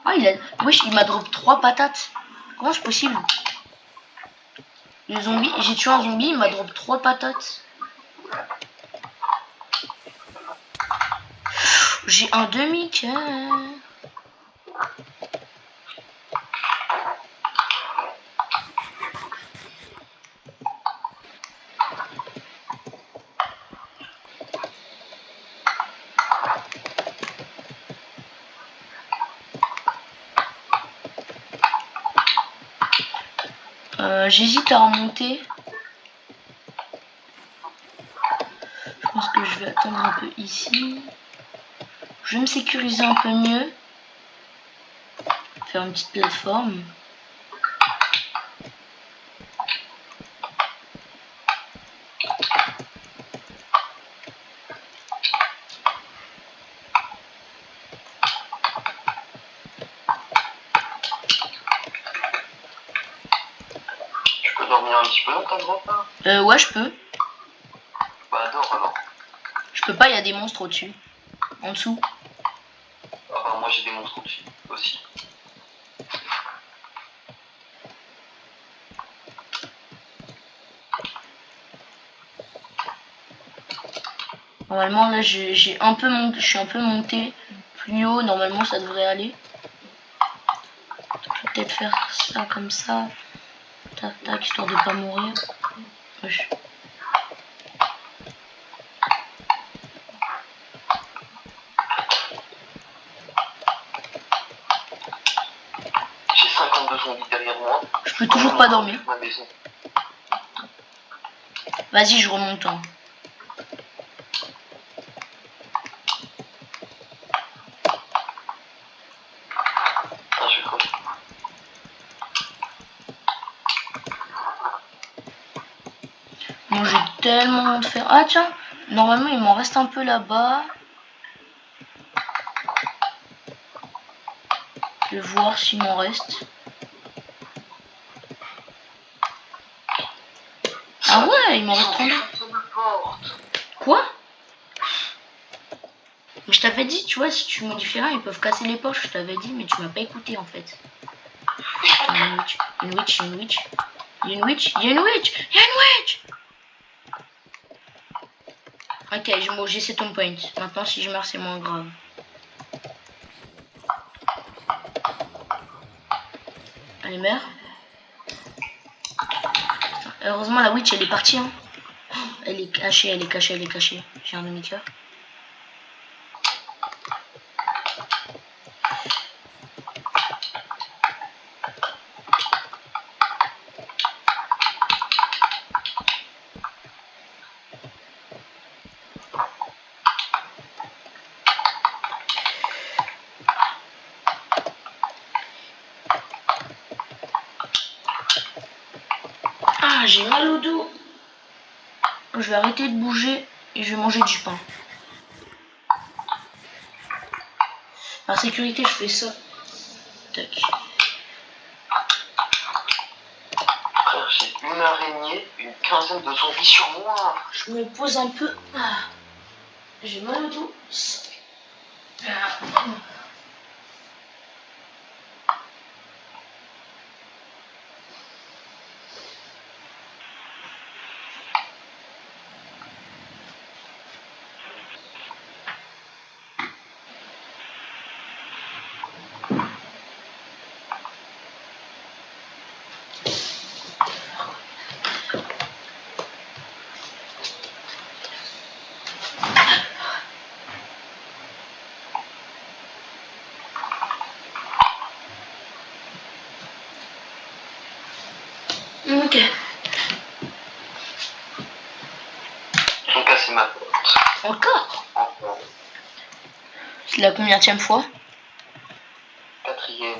Ah, wesh, il m'a drop 3 patates. Comment c'est possible? Le zombie, j'ai tué un zombie, il m'a drop 3 patates. J'ai un demi-cœur. J'hésite à remonter. Je pense que je vais attendre un peu ici. Je vais me sécuriser un peu mieux. Faire une petite plateforme. Tu peux dormir un petit peu dans ta grotte là? Ouais, je peux. Bah dors alors. Je peux pas, il y a des monstres au-dessus. En dessous. Ah bah moi j'ai des monstres au-dessus aussi. Normalement là j'ai un peu monté, je suis un peu monté plus haut, normalement ça devrait aller. Je vais peut-être faire ça comme ça. Tac tac, histoire de pas mourir. Wesh. J'ai 52 zombies derrière moi. Je peux toujours pas dormir. Ma maison. Vas-y, je remonte. Hein. Ah, je crois. Bon, j'ai tellement de fer. Ah tiens, normalement il m'en reste un peu là-bas. Je vais voir s'il m'en reste. Ah ouais, il m'en reste 32. Quoi? Mais je t'avais dit, tu vois, si tu modifies rien, ils peuvent casser les poches. Je t'avais dit, mais tu m'as pas écouté en fait. Putain, une witch, une witch, une witch. Il y a une witch, il y a une witch, il y a une witch. Ok, j'ai 7 point. Maintenant, si je meurs, c'est moins grave. Allez, meurs. Heureusement, la witch, elle est partie. Hein. Elle est cachée, elle est cachée, elle est cachée. J'ai un demi-cœur. Ah, j'ai mal au dos. Je vais arrêter de bouger et je vais manger du pain. Par sécurité, je fais ça. Tac. J'ai une araignée, une quinzaine de zombies sur moi. Je me pose un peu. Ah, j'ai mal au dos. c'est ma faute. Encore? Encore. C'est la combienième fois? 4e.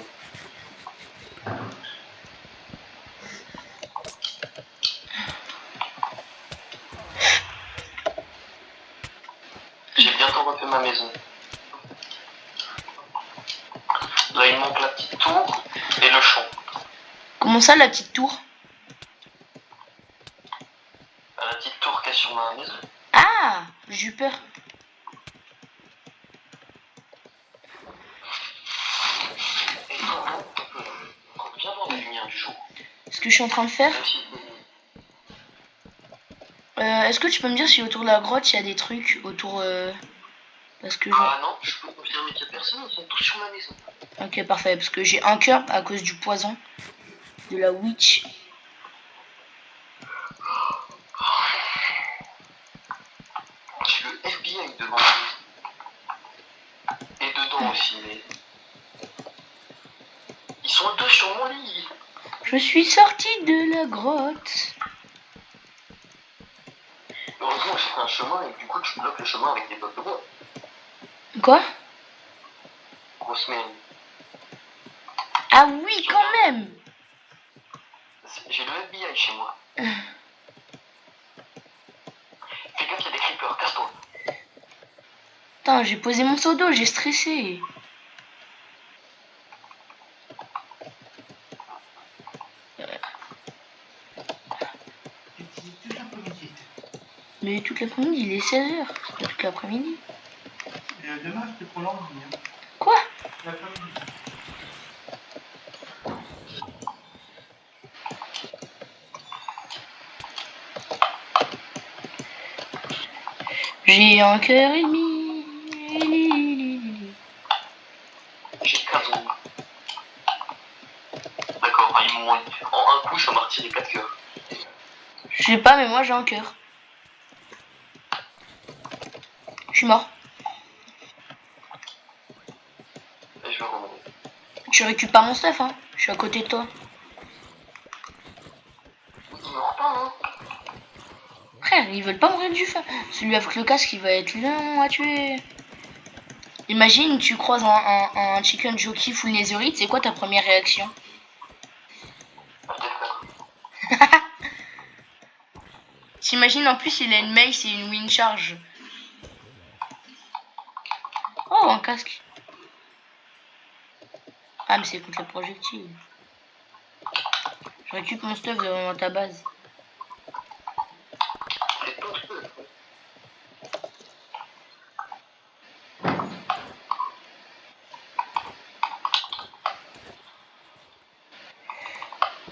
J'ai bientôt refait ma maison. Là, il manque la petite tour et le champ. Comment ça, la petite tour? La petite tour qui est sur ma maison. Ah, j'ai eu peur. Et toi, viens voir la lumière du jour. Ce que je suis en train de faire. Même si- Est-ce que tu peux me dire si autour de la grotte il y a des trucs autour parce que Ah non, je peux confirmer qu'il n'y a personne, ils sont tous sur ma maison. Ok, parfait, parce que j'ai un cœur à cause du poison de la witch. J'ai le FBI devant moi. Et dedans aussi, mais... Ils sont deux sur mon lit. Je suis sortie de la grotte. Heureusement, j'ai fait un chemin et du coup, tu bloques le chemin avec des blocs de bois. Quoi? Grosse merde. Ah oui, quand même. J'ai le FBI chez moi. Fais gaffe, il y a des creepers, casse-toi. Putain, j'ai posé mon seau d'eau, j'ai stressé. Mais toute l'après-midi, il est 16h. C'est pas toute l'après-midi. Demain, je te prolonge. Quoi? L'après-midi. J'ai un cœur et demi. J'ai 15 ans. D'accord, ils m'ont... En un coup, ça m'a retiré 4 cœurs. Je sais pas, mais moi j'ai un cœur. Je suis mort. Et je vais remonter. Tu récupères mon stuff, hein. Je suis à côté de toi. Il meurt pas, hein. Frère, ils veulent pas mourir du feu. Celui avec le casque, il va être long à tuer. Imagine, tu croises un chicken jockey full netherite, c'est quoi ta première réaction? T'imagines en plus il a une mace et une wind charge. Oh, un casque. Ah, mais c'est contre les projectiles. Je récupère mon stuff dans ta base.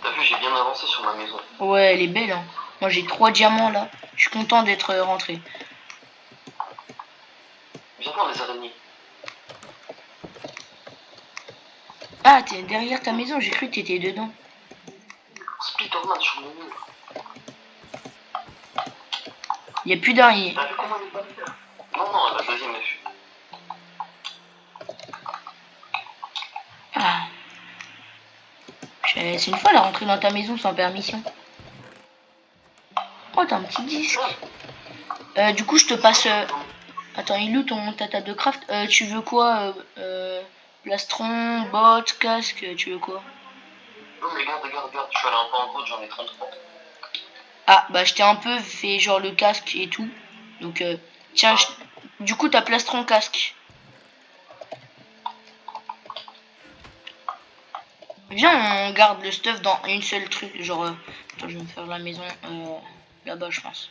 T'as vu, j'ai bien avancé sur ma maison. Ouais, elle est belle, hein. Moi j'ai 3 diamants là. Je suis content d'être rentré. Viens voir les araignées. Ah, t'es derrière ta maison, j'ai cru que t'étais dedans. Spiderman sur le mur. Y a plus d'araignées. T'as vu comment elle est pas faire? Non, non, la deuxième est vue. Ah. C'est une fois la rentrer dans ta maison sans permission. Oh, t'as un petit disque. Du coup, je te passe... Attends, il est où ton tata de craft? Tu veux quoi? Plastron, bottes, casque, tu veux quoi? Non, mais regarde, je suis allé un peu en route, j'en ai 33. Ah, bah je t'ai un peu fait genre le casque et tout. Donc, tiens, du coup, t'as plastron, casque. Viens, on garde le stuff dans une seule truc. Genre, attends, je vais me faire la maison là-bas, je pense.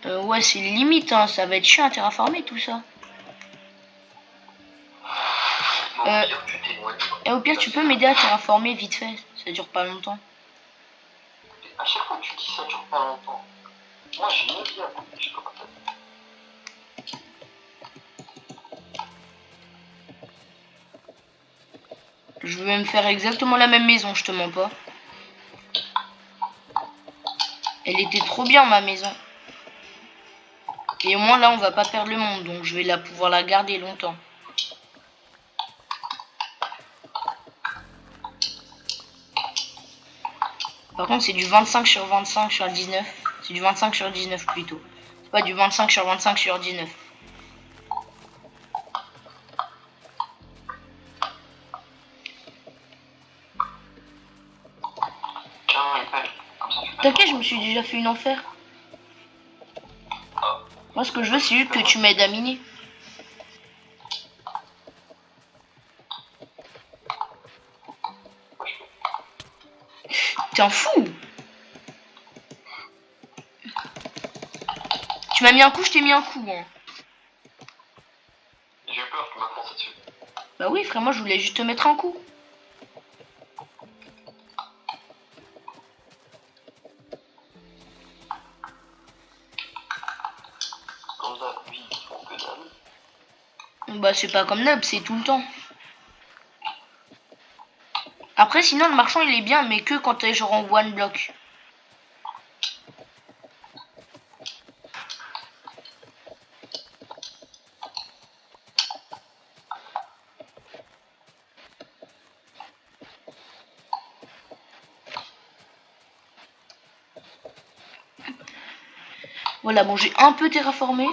Ouais, c'est limite, hein, ça va être chiant à terraformer tout ça. Et au pire, tu peux m'aider à terraformer vite fait. Ça dure pas longtemps. À chaque fois que tu dis ça dure pas longtemps. Moi, j'ai une vie à côté, je peux pas faire. Je vais me faire exactement la même maison, je te mens pas. Elle était trop bien ma maison. Et au moins là on va pas perdre le monde, donc je vais pouvoir la garder longtemps. Par contre, c'est du 25 sur 25 sur 19. C'est du 25 sur 19 plutôt. C'est pas du 25 sur 25 sur 19. Tiens, une pelle. Comme ça, tu peux. T'inquiète, je me suis déjà fait une enfer. Ah. Moi, ce que je veux, c'est juste que tu m'aides à miner. T'es un fou. Tu m'as mis un coup, je t'ai mis un coup. Hein. J'ai eu peur, tu m'as foncé dessus. Bah oui, frère, moi, je voulais juste te mettre un coup. Comme d'hab, oui, ils font que dalle. Bah, c'est pas comme Nab, c'est tout le temps. Après, sinon, le marchand, il est bien, mais que quand t'es genre en one block. Voilà, bon, j'ai un peu terraformé.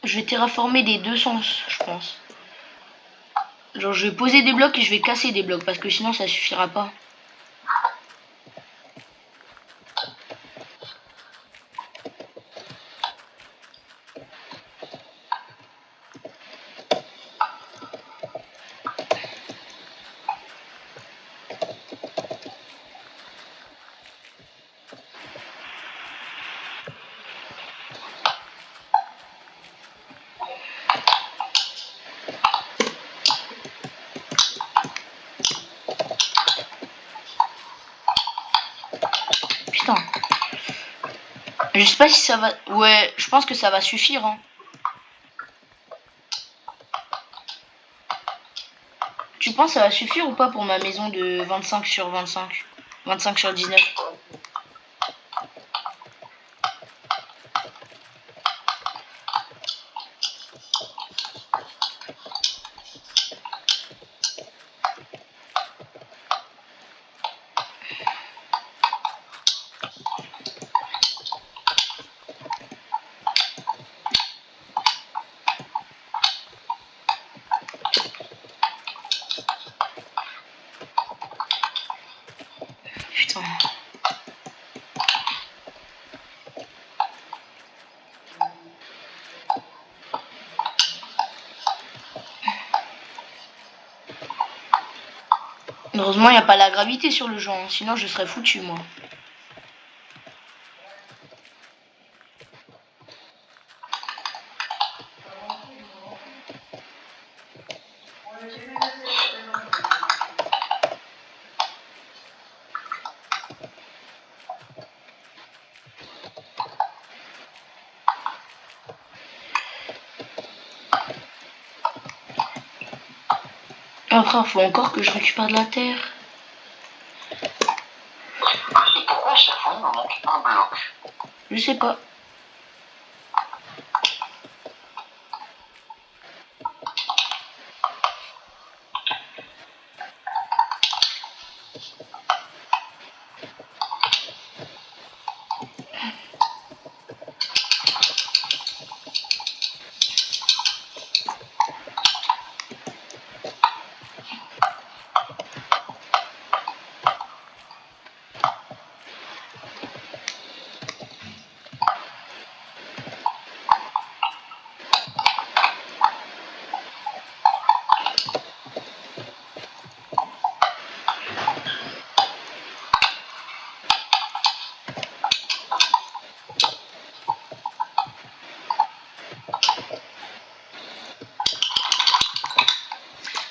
Je vais terraformer des deux sens, je pense. Genre, je vais poser des blocs et je vais casser des blocs, parce que sinon, ça suffira pas. Putain. Je sais pas si ça va... Ouais, je pense que ça va suffire, hein. Tu penses que ça va suffire ou pas pour ma maison de 25 sur 25? 25 sur 19? Putain. Heureusement, il n'y a pas la gravité sur le jeu, hein. Sinon je serais foutu, moi. Après, il faut encore que je récupère de la terre. Et pourquoi à chaque fois il me manque un bloc? Je sais pas.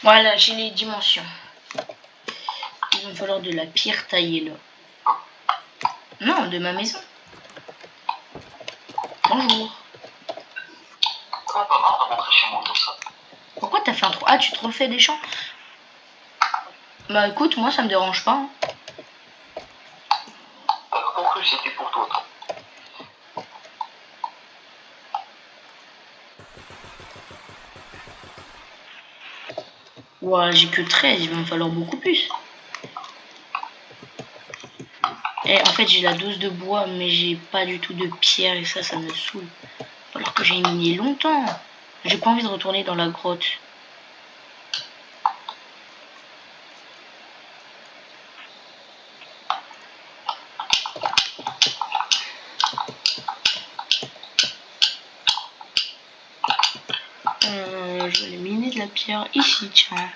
Voilà, j'ai les dimensions. Il va me falloir de la pierre taillée, là. Non, de ma maison. Bonjour. Comment pas rentrer chez moi comme ça? Pourquoi t'as fait un trou? Ah, tu te refais des champs? Bah écoute, moi ça me dérange pas, hein. T'as compris que c'était pour toi, toi. Ouah, j'ai que 13, il va me falloir beaucoup plus. Et en fait, j'ai la dose de bois, mais j'ai pas du tout de pierre et ça me saoule. Alors que j'ai miné longtemps. J'ai pas envie de retourner dans la grotte. Je vais miner de la pierre ici, tiens.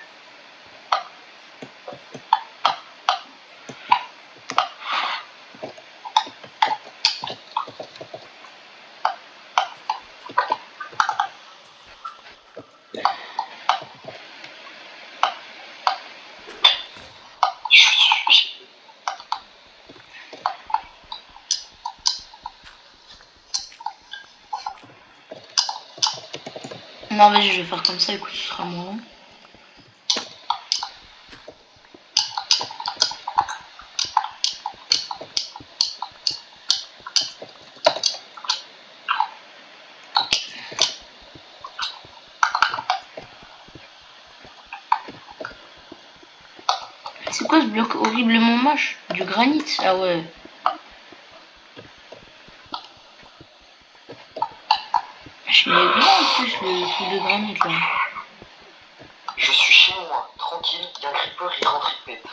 Non, vas-y, je vais faire comme ça, écoute, ce sera moi. C'est quoi ce bloc horriblement moche? Du granit? Ah ouais. Je l'ai bien en plus le truc de granit là. Je suis chez moi, tranquille, il y a un creeper, il rentre, il pète.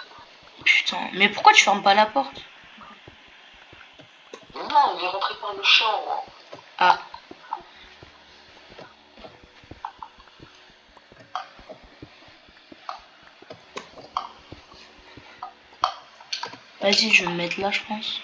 Putain, mais pourquoi tu fermes pas la porte? Non, il est rentré par le champ. Ah. Vas-y, je vais me mettre là, je pense.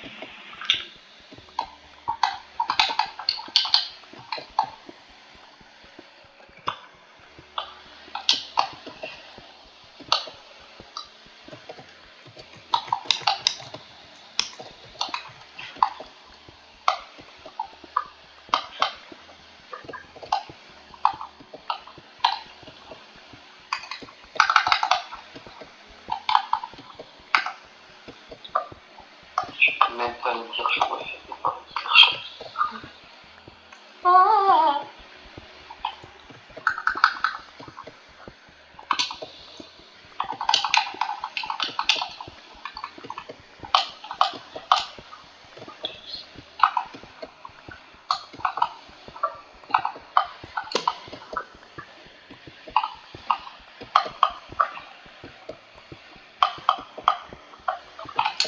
Même pas me dire, je pourrais faire des pas de chercher.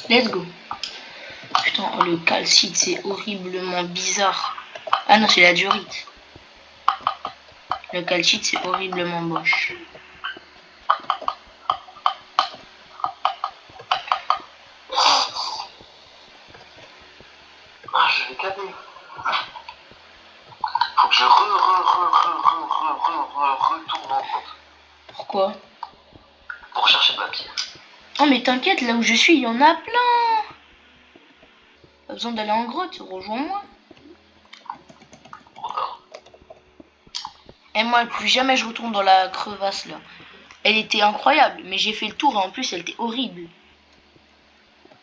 Let's go. Putain, oh, le calcite, c'est horriblement bizarre. Ah non, c'est la diorite. Le calcite, c'est horriblement moche. Ah, je vais caler. Faut que je retourne en grotte. Pourquoi? Pour chercher de la pierre. Oh mais t'inquiète, là où je suis, il y en a plein. Pas besoin d'aller en grotte, rejoins-moi. Et moi, plus jamais je retourne dans la crevasse là. Elle était incroyable, mais j'ai fait le tour et en plus elle était horrible.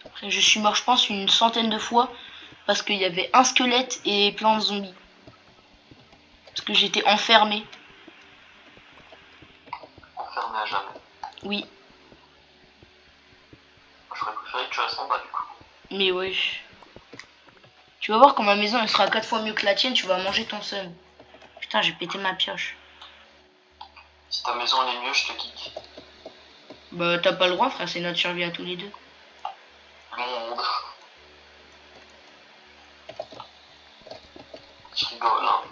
Après, je suis mort, je pense, une centaine de fois parce qu'il y avait un squelette et plein de zombies. Parce que j'étais enfermé. Enfermé à jamais. Oui, J'aurais préféré que tu restes en bas du coup. mais ouais. Tu vas voir quand ma maison elle sera 4 fois mieux que la tienne, tu vas manger ton seum. Putain, j'ai pété ma pioche. Si ta maison elle est mieux, je te kick. Bah t'as pas le droit frère, c'est notre survie à tous les deux. Monde. Je rigole, hein.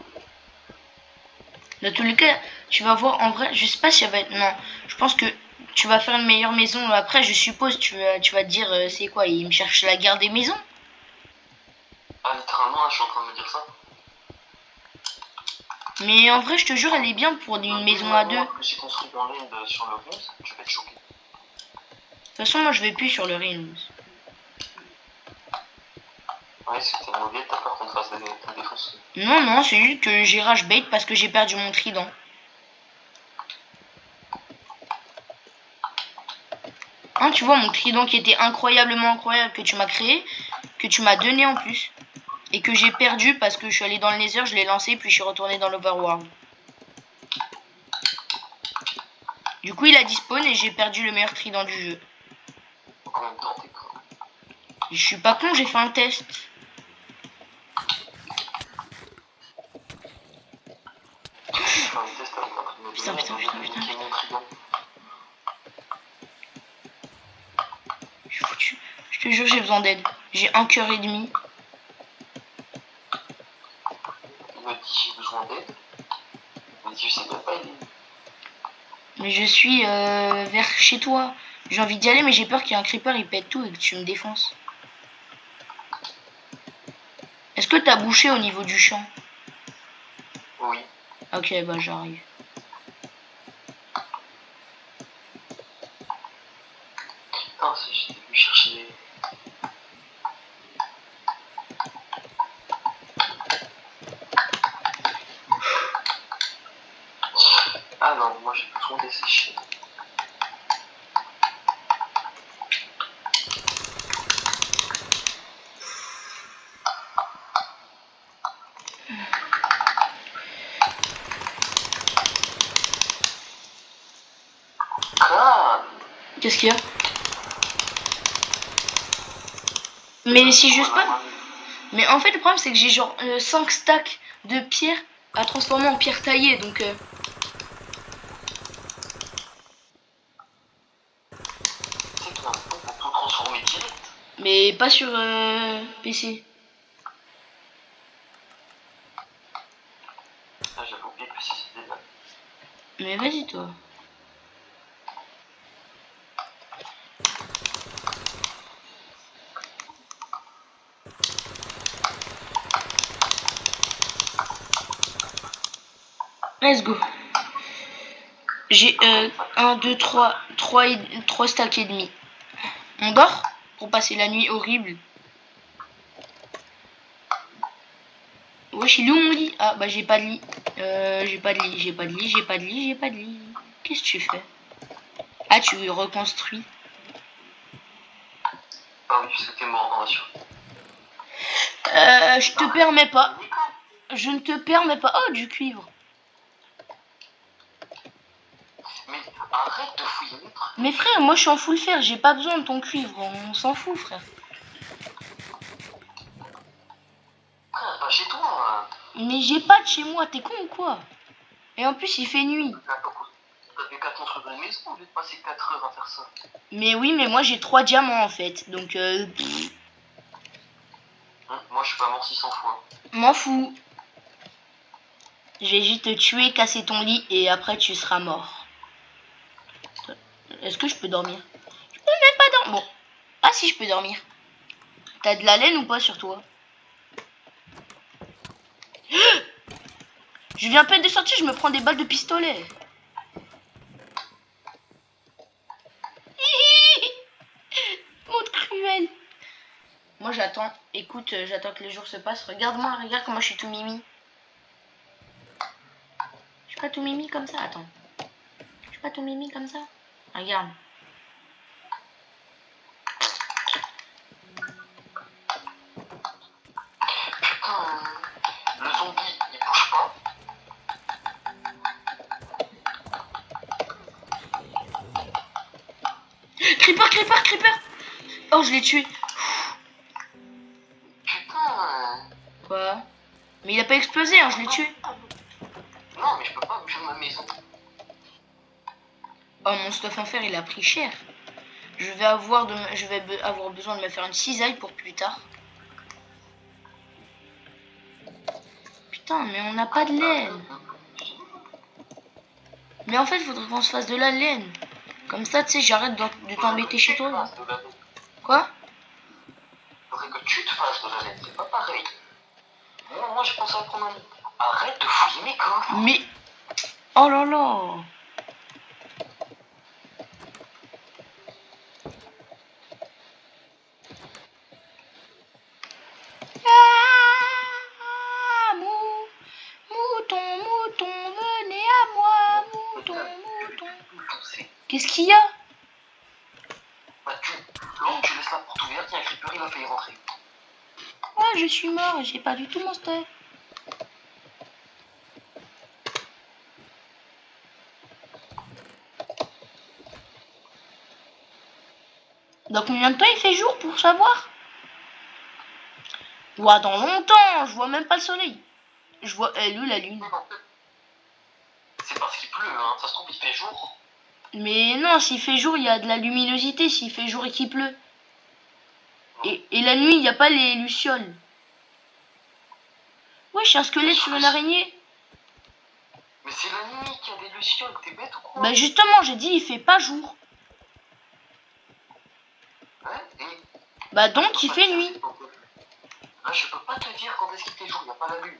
Dans tous les cas, tu vas voir en vrai, je sais pas si elle va être. Non, je pense que tu vas faire une meilleure maison. Après, je suppose, tu vas te dire, c'est quoi, il me cherche la guerre des maisons? Ah, littéralement, je suis en train de me dire ça. Mais en vrai, je te jure, elle est bien pour une maison à deux. De Que j'ai construit en ligne sur le Ring, tu vas être choqué. toute façon, moi, je vais plus sur le ring. Ouais, si t'es mauvais, t'as peur qu'on te fasse des défonces. Non, non, c'est juste que j'ai rage bait parce que j'ai perdu mon trident. Hein, tu vois, mon trident qui était incroyablement incroyable que tu m'as créé, que tu m'as donné en plus. Et que j'ai perdu parce que je suis allé dans le Nether, je l'ai lancé, puis je suis retourné dans l'Overworld. Du coup, il a dispawn et j'ai perdu le meilleur trident du jeu. En même temps, t'es con. Je suis pas con, j'ai fait un test. J'ai fait un test avec un primo Putain, putain, putain, putain. Niquer mon trident. Je suis foutu. Je te jure, j'ai besoin d'aide. J'ai un cœur et demi. Il me dit j'ai besoin d'aide. Il me dit je sais même pas aider. Mais je suis vers chez toi. J'ai envie d'y aller, mais j'ai peur qu'il y ait un creeper, il pète tout et que tu me défonces. Est-ce que t'as bouché au niveau du champ? Oui. Ok, bah j'arrive. Putain, si j'étais venu chercher les... Ah non, moi j'ai besoin des séchés. Crâne. Qu'est-ce qu'il y a? Mais si je spawn. Mais en fait, le problème, c'est que j'ai genre 5 stacks de pierre à transformer en pierre taillée. Donc, Tu sais qu'il y a un bouton pour tout transformer direct. mais pas sur PC. Ah, j'avais oublié que c'était là. Mais vas-y, toi. Let's go. J'ai 1, 2, 3 stacks et demi. On dort pour passer la nuit horrible. Wesh, il est où mon lit? Ah, bah j'ai pas de lit. J'ai pas de lit, j'ai pas de lit, j'ai pas de lit, j'ai pas de lit. Qu'est-ce que tu fais? Ah, tu reconstruis. Ah oui, parce que t'es mort dans la survie. Je te permets pas. Je ne te permets pas. Oh, du cuivre. Mais arrête de fouiller mes trucs. Mais frère, moi je suis en full fer. J'ai pas besoin de ton cuivre. On s'en fout, frère. Frère, va chez toi. Mais j'ai pas de chez moi. T'es con ou quoi? Et en plus, il fait nuit. T'avais qu'à construire une maison au lieu de passer 4 heures à faire ça. Mais oui, mais moi j'ai 3 diamants en fait. Donc, Moi je suis pas mort 600 fois. m'en fous. Je vais juste te tuer, casser ton lit et après tu seras mort. Est-ce que je peux dormir? Je peux même pas dormir. Bon. Ah si, je peux dormir. T'as de la laine ou pas sur toi? Je viens à peine de sortir, je me prends des balles de pistolet. Monde cruel. Moi j'attends. Écoute, j'attends que les jours se passent. Regarde-moi, regarde comment je suis tout mimi. Je suis pas tout mimi comme ça, attends. Je suis pas tout mimi comme ça. Regarde. Putain, le zombie il bouge pas. Creeper, creeper, creeper. Oh, je l'ai tué. Putain. Quoi? Mais il a pas explosé, hein, je l'ai tué. Non, mais je peux pas bouger ma maison. Oh, mon stuff en fer, il a pris cher. Je vais avoir besoin de me faire une cisaille pour plus tard. Putain, mais on n'a pas de laine. Mais en fait, il faudrait qu'on se fasse de la laine. Comme ça, tu sais, j'arrête de t'embêter chez toi. Quoi? Faudrait que tu te fasses de la laine, c'est pas pareil. Moi je pense à prendre un... Arrête de fouiller mes coffres. Mais... Oh là là. Ah, mouton, mouton, venez à moi, mouton, mouton. Qu'est-ce qu'il y a? Bah tu laisses la porte ouverte, il y a un creeper, il va falloir rentrer. Ah, je suis mort, j'ai pas du tout mon stuff. Dans combien de temps il fait jour pour savoir? Ouah, dans longtemps, je vois même pas le soleil. Je vois où la lune. C'est parce qu'il pleut, hein. Ça se trouve, il fait jour. Mais non, s'il fait jour, il y a de la luminosité. S'il fait jour et qu'il pleut. Et la nuit, il n'y a pas les lucioles. Wesh, un squelette sur une araignée. Mais c'est la nuit qu'il y a des lucioles, t'es bête ou quoi? Bah justement, j'ai dit, il fait pas jour. Ouais, et Bah donc, il fait nuit. là, je peux pas te dire quand est-ce qu'il fait jour, il n'y a pas la lune.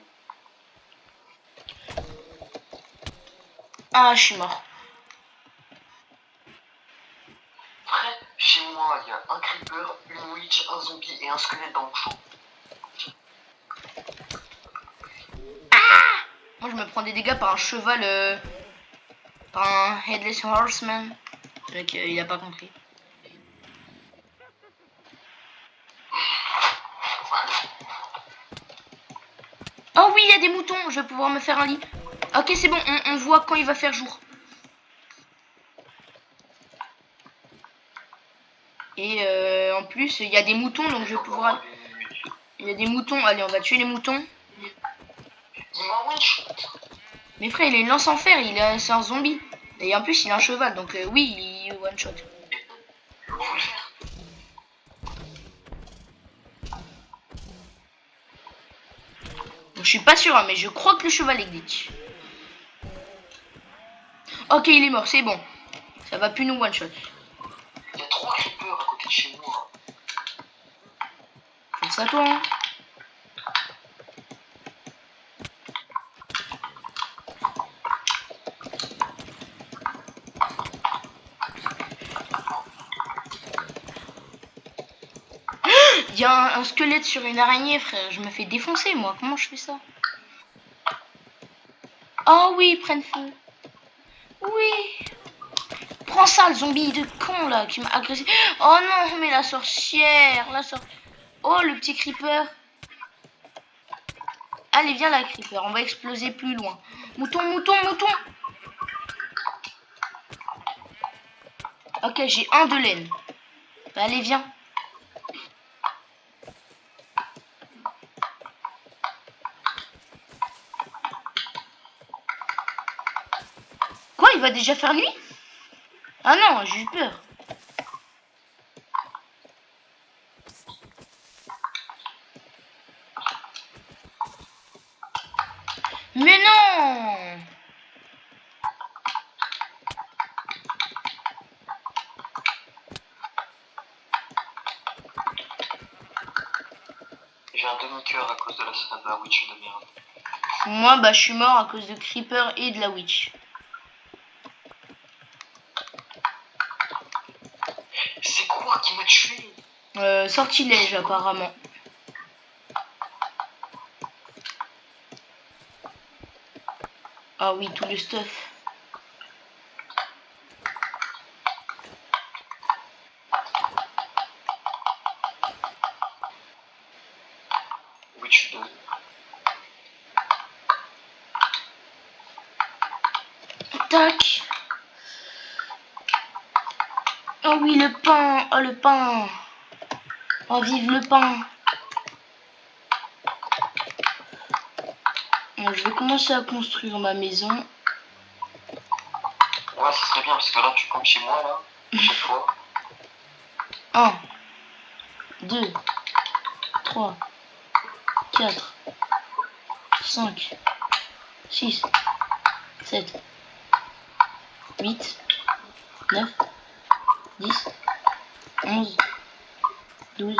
Ah, je suis mort. Frère, chez moi, il y a un creeper, une witch, un zombie et un squelette dans mon champ. Moi, je me prends des dégâts par un cheval, par un Headless Horseman. Le mec, il a pas compris. Oh oui, il y a des moutons. Je vais pouvoir me faire un lit. Ok, c'est bon, on voit quand il va faire jour. Et en plus, il y a des moutons, donc je vais pouvoir... Il y a des moutons. Allez, on va tuer les moutons. Il m'a one-shot. Mais frère, il a une lance en fer, c'est un zombie. Et en plus, il a un cheval, donc oui, il one shot. Faut le faire. Donc, je suis pas sûr, hein, mais je crois que le cheval est glitch. Ok, il est mort, c'est bon. Ça va plus nous one shot. Il y a 3 creepers à côté de chez moi. Fais ça toi, hein. Il y a un squelette sur une araignée, frère. Je me fais défoncer, moi. Comment je fais ça? Oh oui, ils prennent feu. Oui. Prends ça, le zombie de con, là, qui m'a agressé. Oh non, mais la sorcière. Oh, le petit creeper. Allez, viens là, creeper. On va exploser plus loin. Mouton, mouton, mouton. Ok, j'ai un de laine. Bah, allez, viens. Quoi, il va déjà faire nuit? Ah non, j'ai eu peur. Mais non! J'ai un demi-cœur à cause de la witch de merde. Moi, bah, je suis mort à cause de creeper et de la witch. C'est quoi qui m'a tué? Sortilège, apparemment. Ah oui, tout le stuff. Witch 2. Tac. Oh oui, le pain. Oh, le pain. Oh, vive le pain. Bon, je vais commencer à construire ma maison. Ouais, ça serait bien parce que là, tu comptes chez moi, là, chez toi. 1, 2, 3, 4, 5, 6, 7, 8, 9, 10, 11, 12,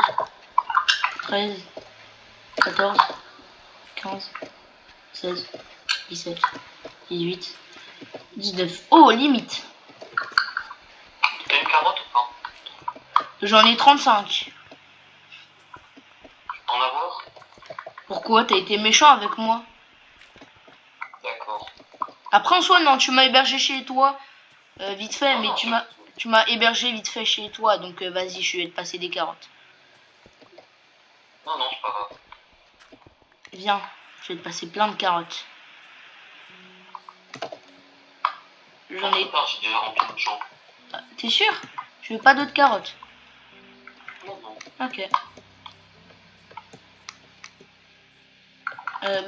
13, 14, 15, 16, 17, 18, 19. Oh, limite. T'as une carotte ou pas? J'en ai 35. En avoir? Pourquoi? T'as été méchant avec moi? D'accord. Après, en soi, non, tu m'as hébergé chez toi, vite fait, mais Non, tu m'as hébergé vite fait chez toi, donc vas-y, je vais te passer des carottes. non, c'est pas grave. Viens, je vais te passer plein de carottes. J'en ai... J'ai déjà rempli une chambre. T'es sûr? Je veux pas d'autres carottes. Ok.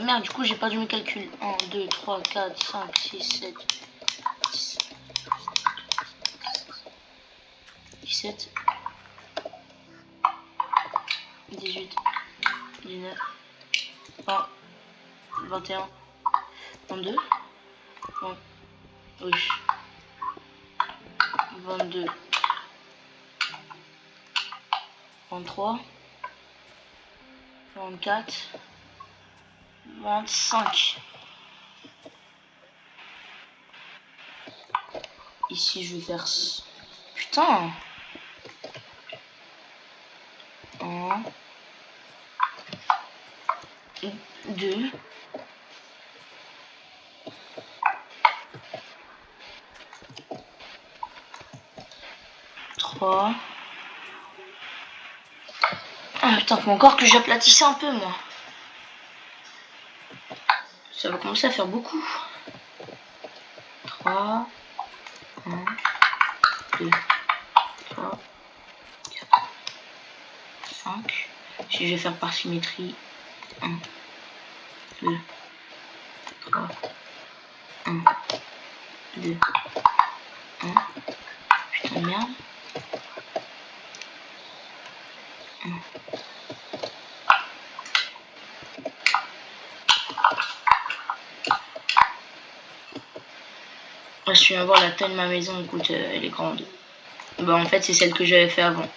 Merde, du coup, j'ai perdu mes calculs. 1, 2, 3, 4, 5, 6, 7, 17, 18, 19, 20, 21, 22, 20, oui, 22, 23, 24, 25. Ici, je vais faire... Putain. 1, 2, 3. Ah putain, faut encore que j'aplatisse un peu, moi. Ça va commencer à faire beaucoup. 3, 1, 2, 3, 4, 5. Si je vais faire par symétrie, 1, 2, 3, 1, 2, 1. Putain de merde. 1. Je viens voir la taille de ma maison, écoute, elle est grande. Bah en fait c'est celle que j'avais fait avant.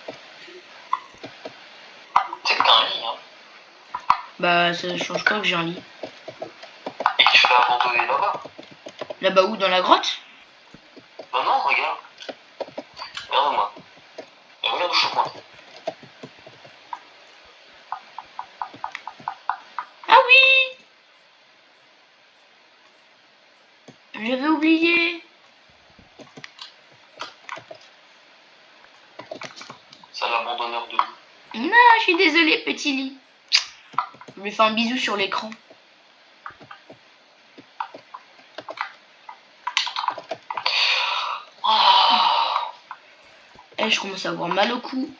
C'est que t'as un lit, hein. Bah ça change pas que j'ai un lit. Et que tu l'as abandonné là-bas. Là-bas où? Dans la grotte? Non, non, regarde. Regarde-moi. Et regarde où je suis pointé. Ah oui! J'avais oublié. C'est l'abandonneur de lit. Non, je suis désolée, petit lit. Je lui fais un bisou sur l'écran. Eh, je commence à avoir mal au cou.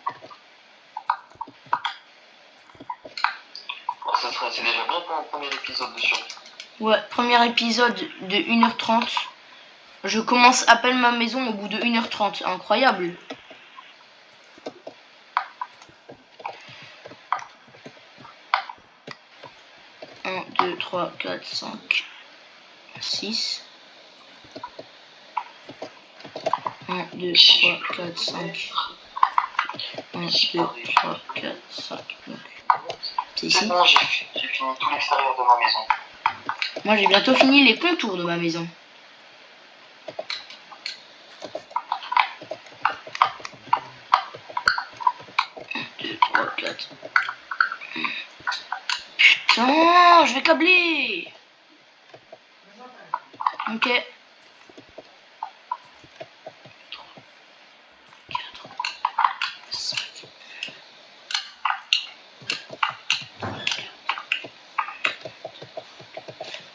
Bon, c'est déjà bien pour un premier épisode de survie. Ouais, premier épisode de 1h30. Je commence à peine ma maison au bout de 1h30. Incroyable. Un, 2, 3, 4, 5, 6. 1, 2, 3, 4, 5. 1, 2, 3, 4, 5. C'est ici. C'est bon, j'ai fini tout l'extérieur de ma maison. Moi, j'ai bientôt fini les contours de ma maison. Putain, je vais câbler. Ok. 4, 5.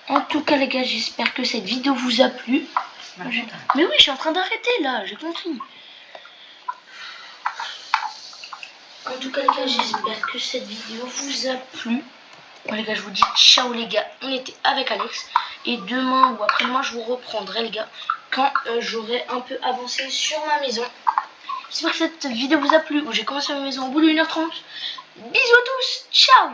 En tout cas, les gars, j'espère que cette vidéo vous a plu. Mais oui, je suis en train d'arrêter là, j'ai compris. En tout cas, les gars, j'espère que cette vidéo vous a plu. Bon, les gars, je vous dis ciao, les gars. On était avec Alex. Et demain ou après-demain, je vous reprendrai, les gars, quand j'aurai un peu avancé sur ma maison. J'espère que cette vidéo vous a plu. Où j'ai commencé ma maison au bout de 1h30. Bisous à tous. Ciao.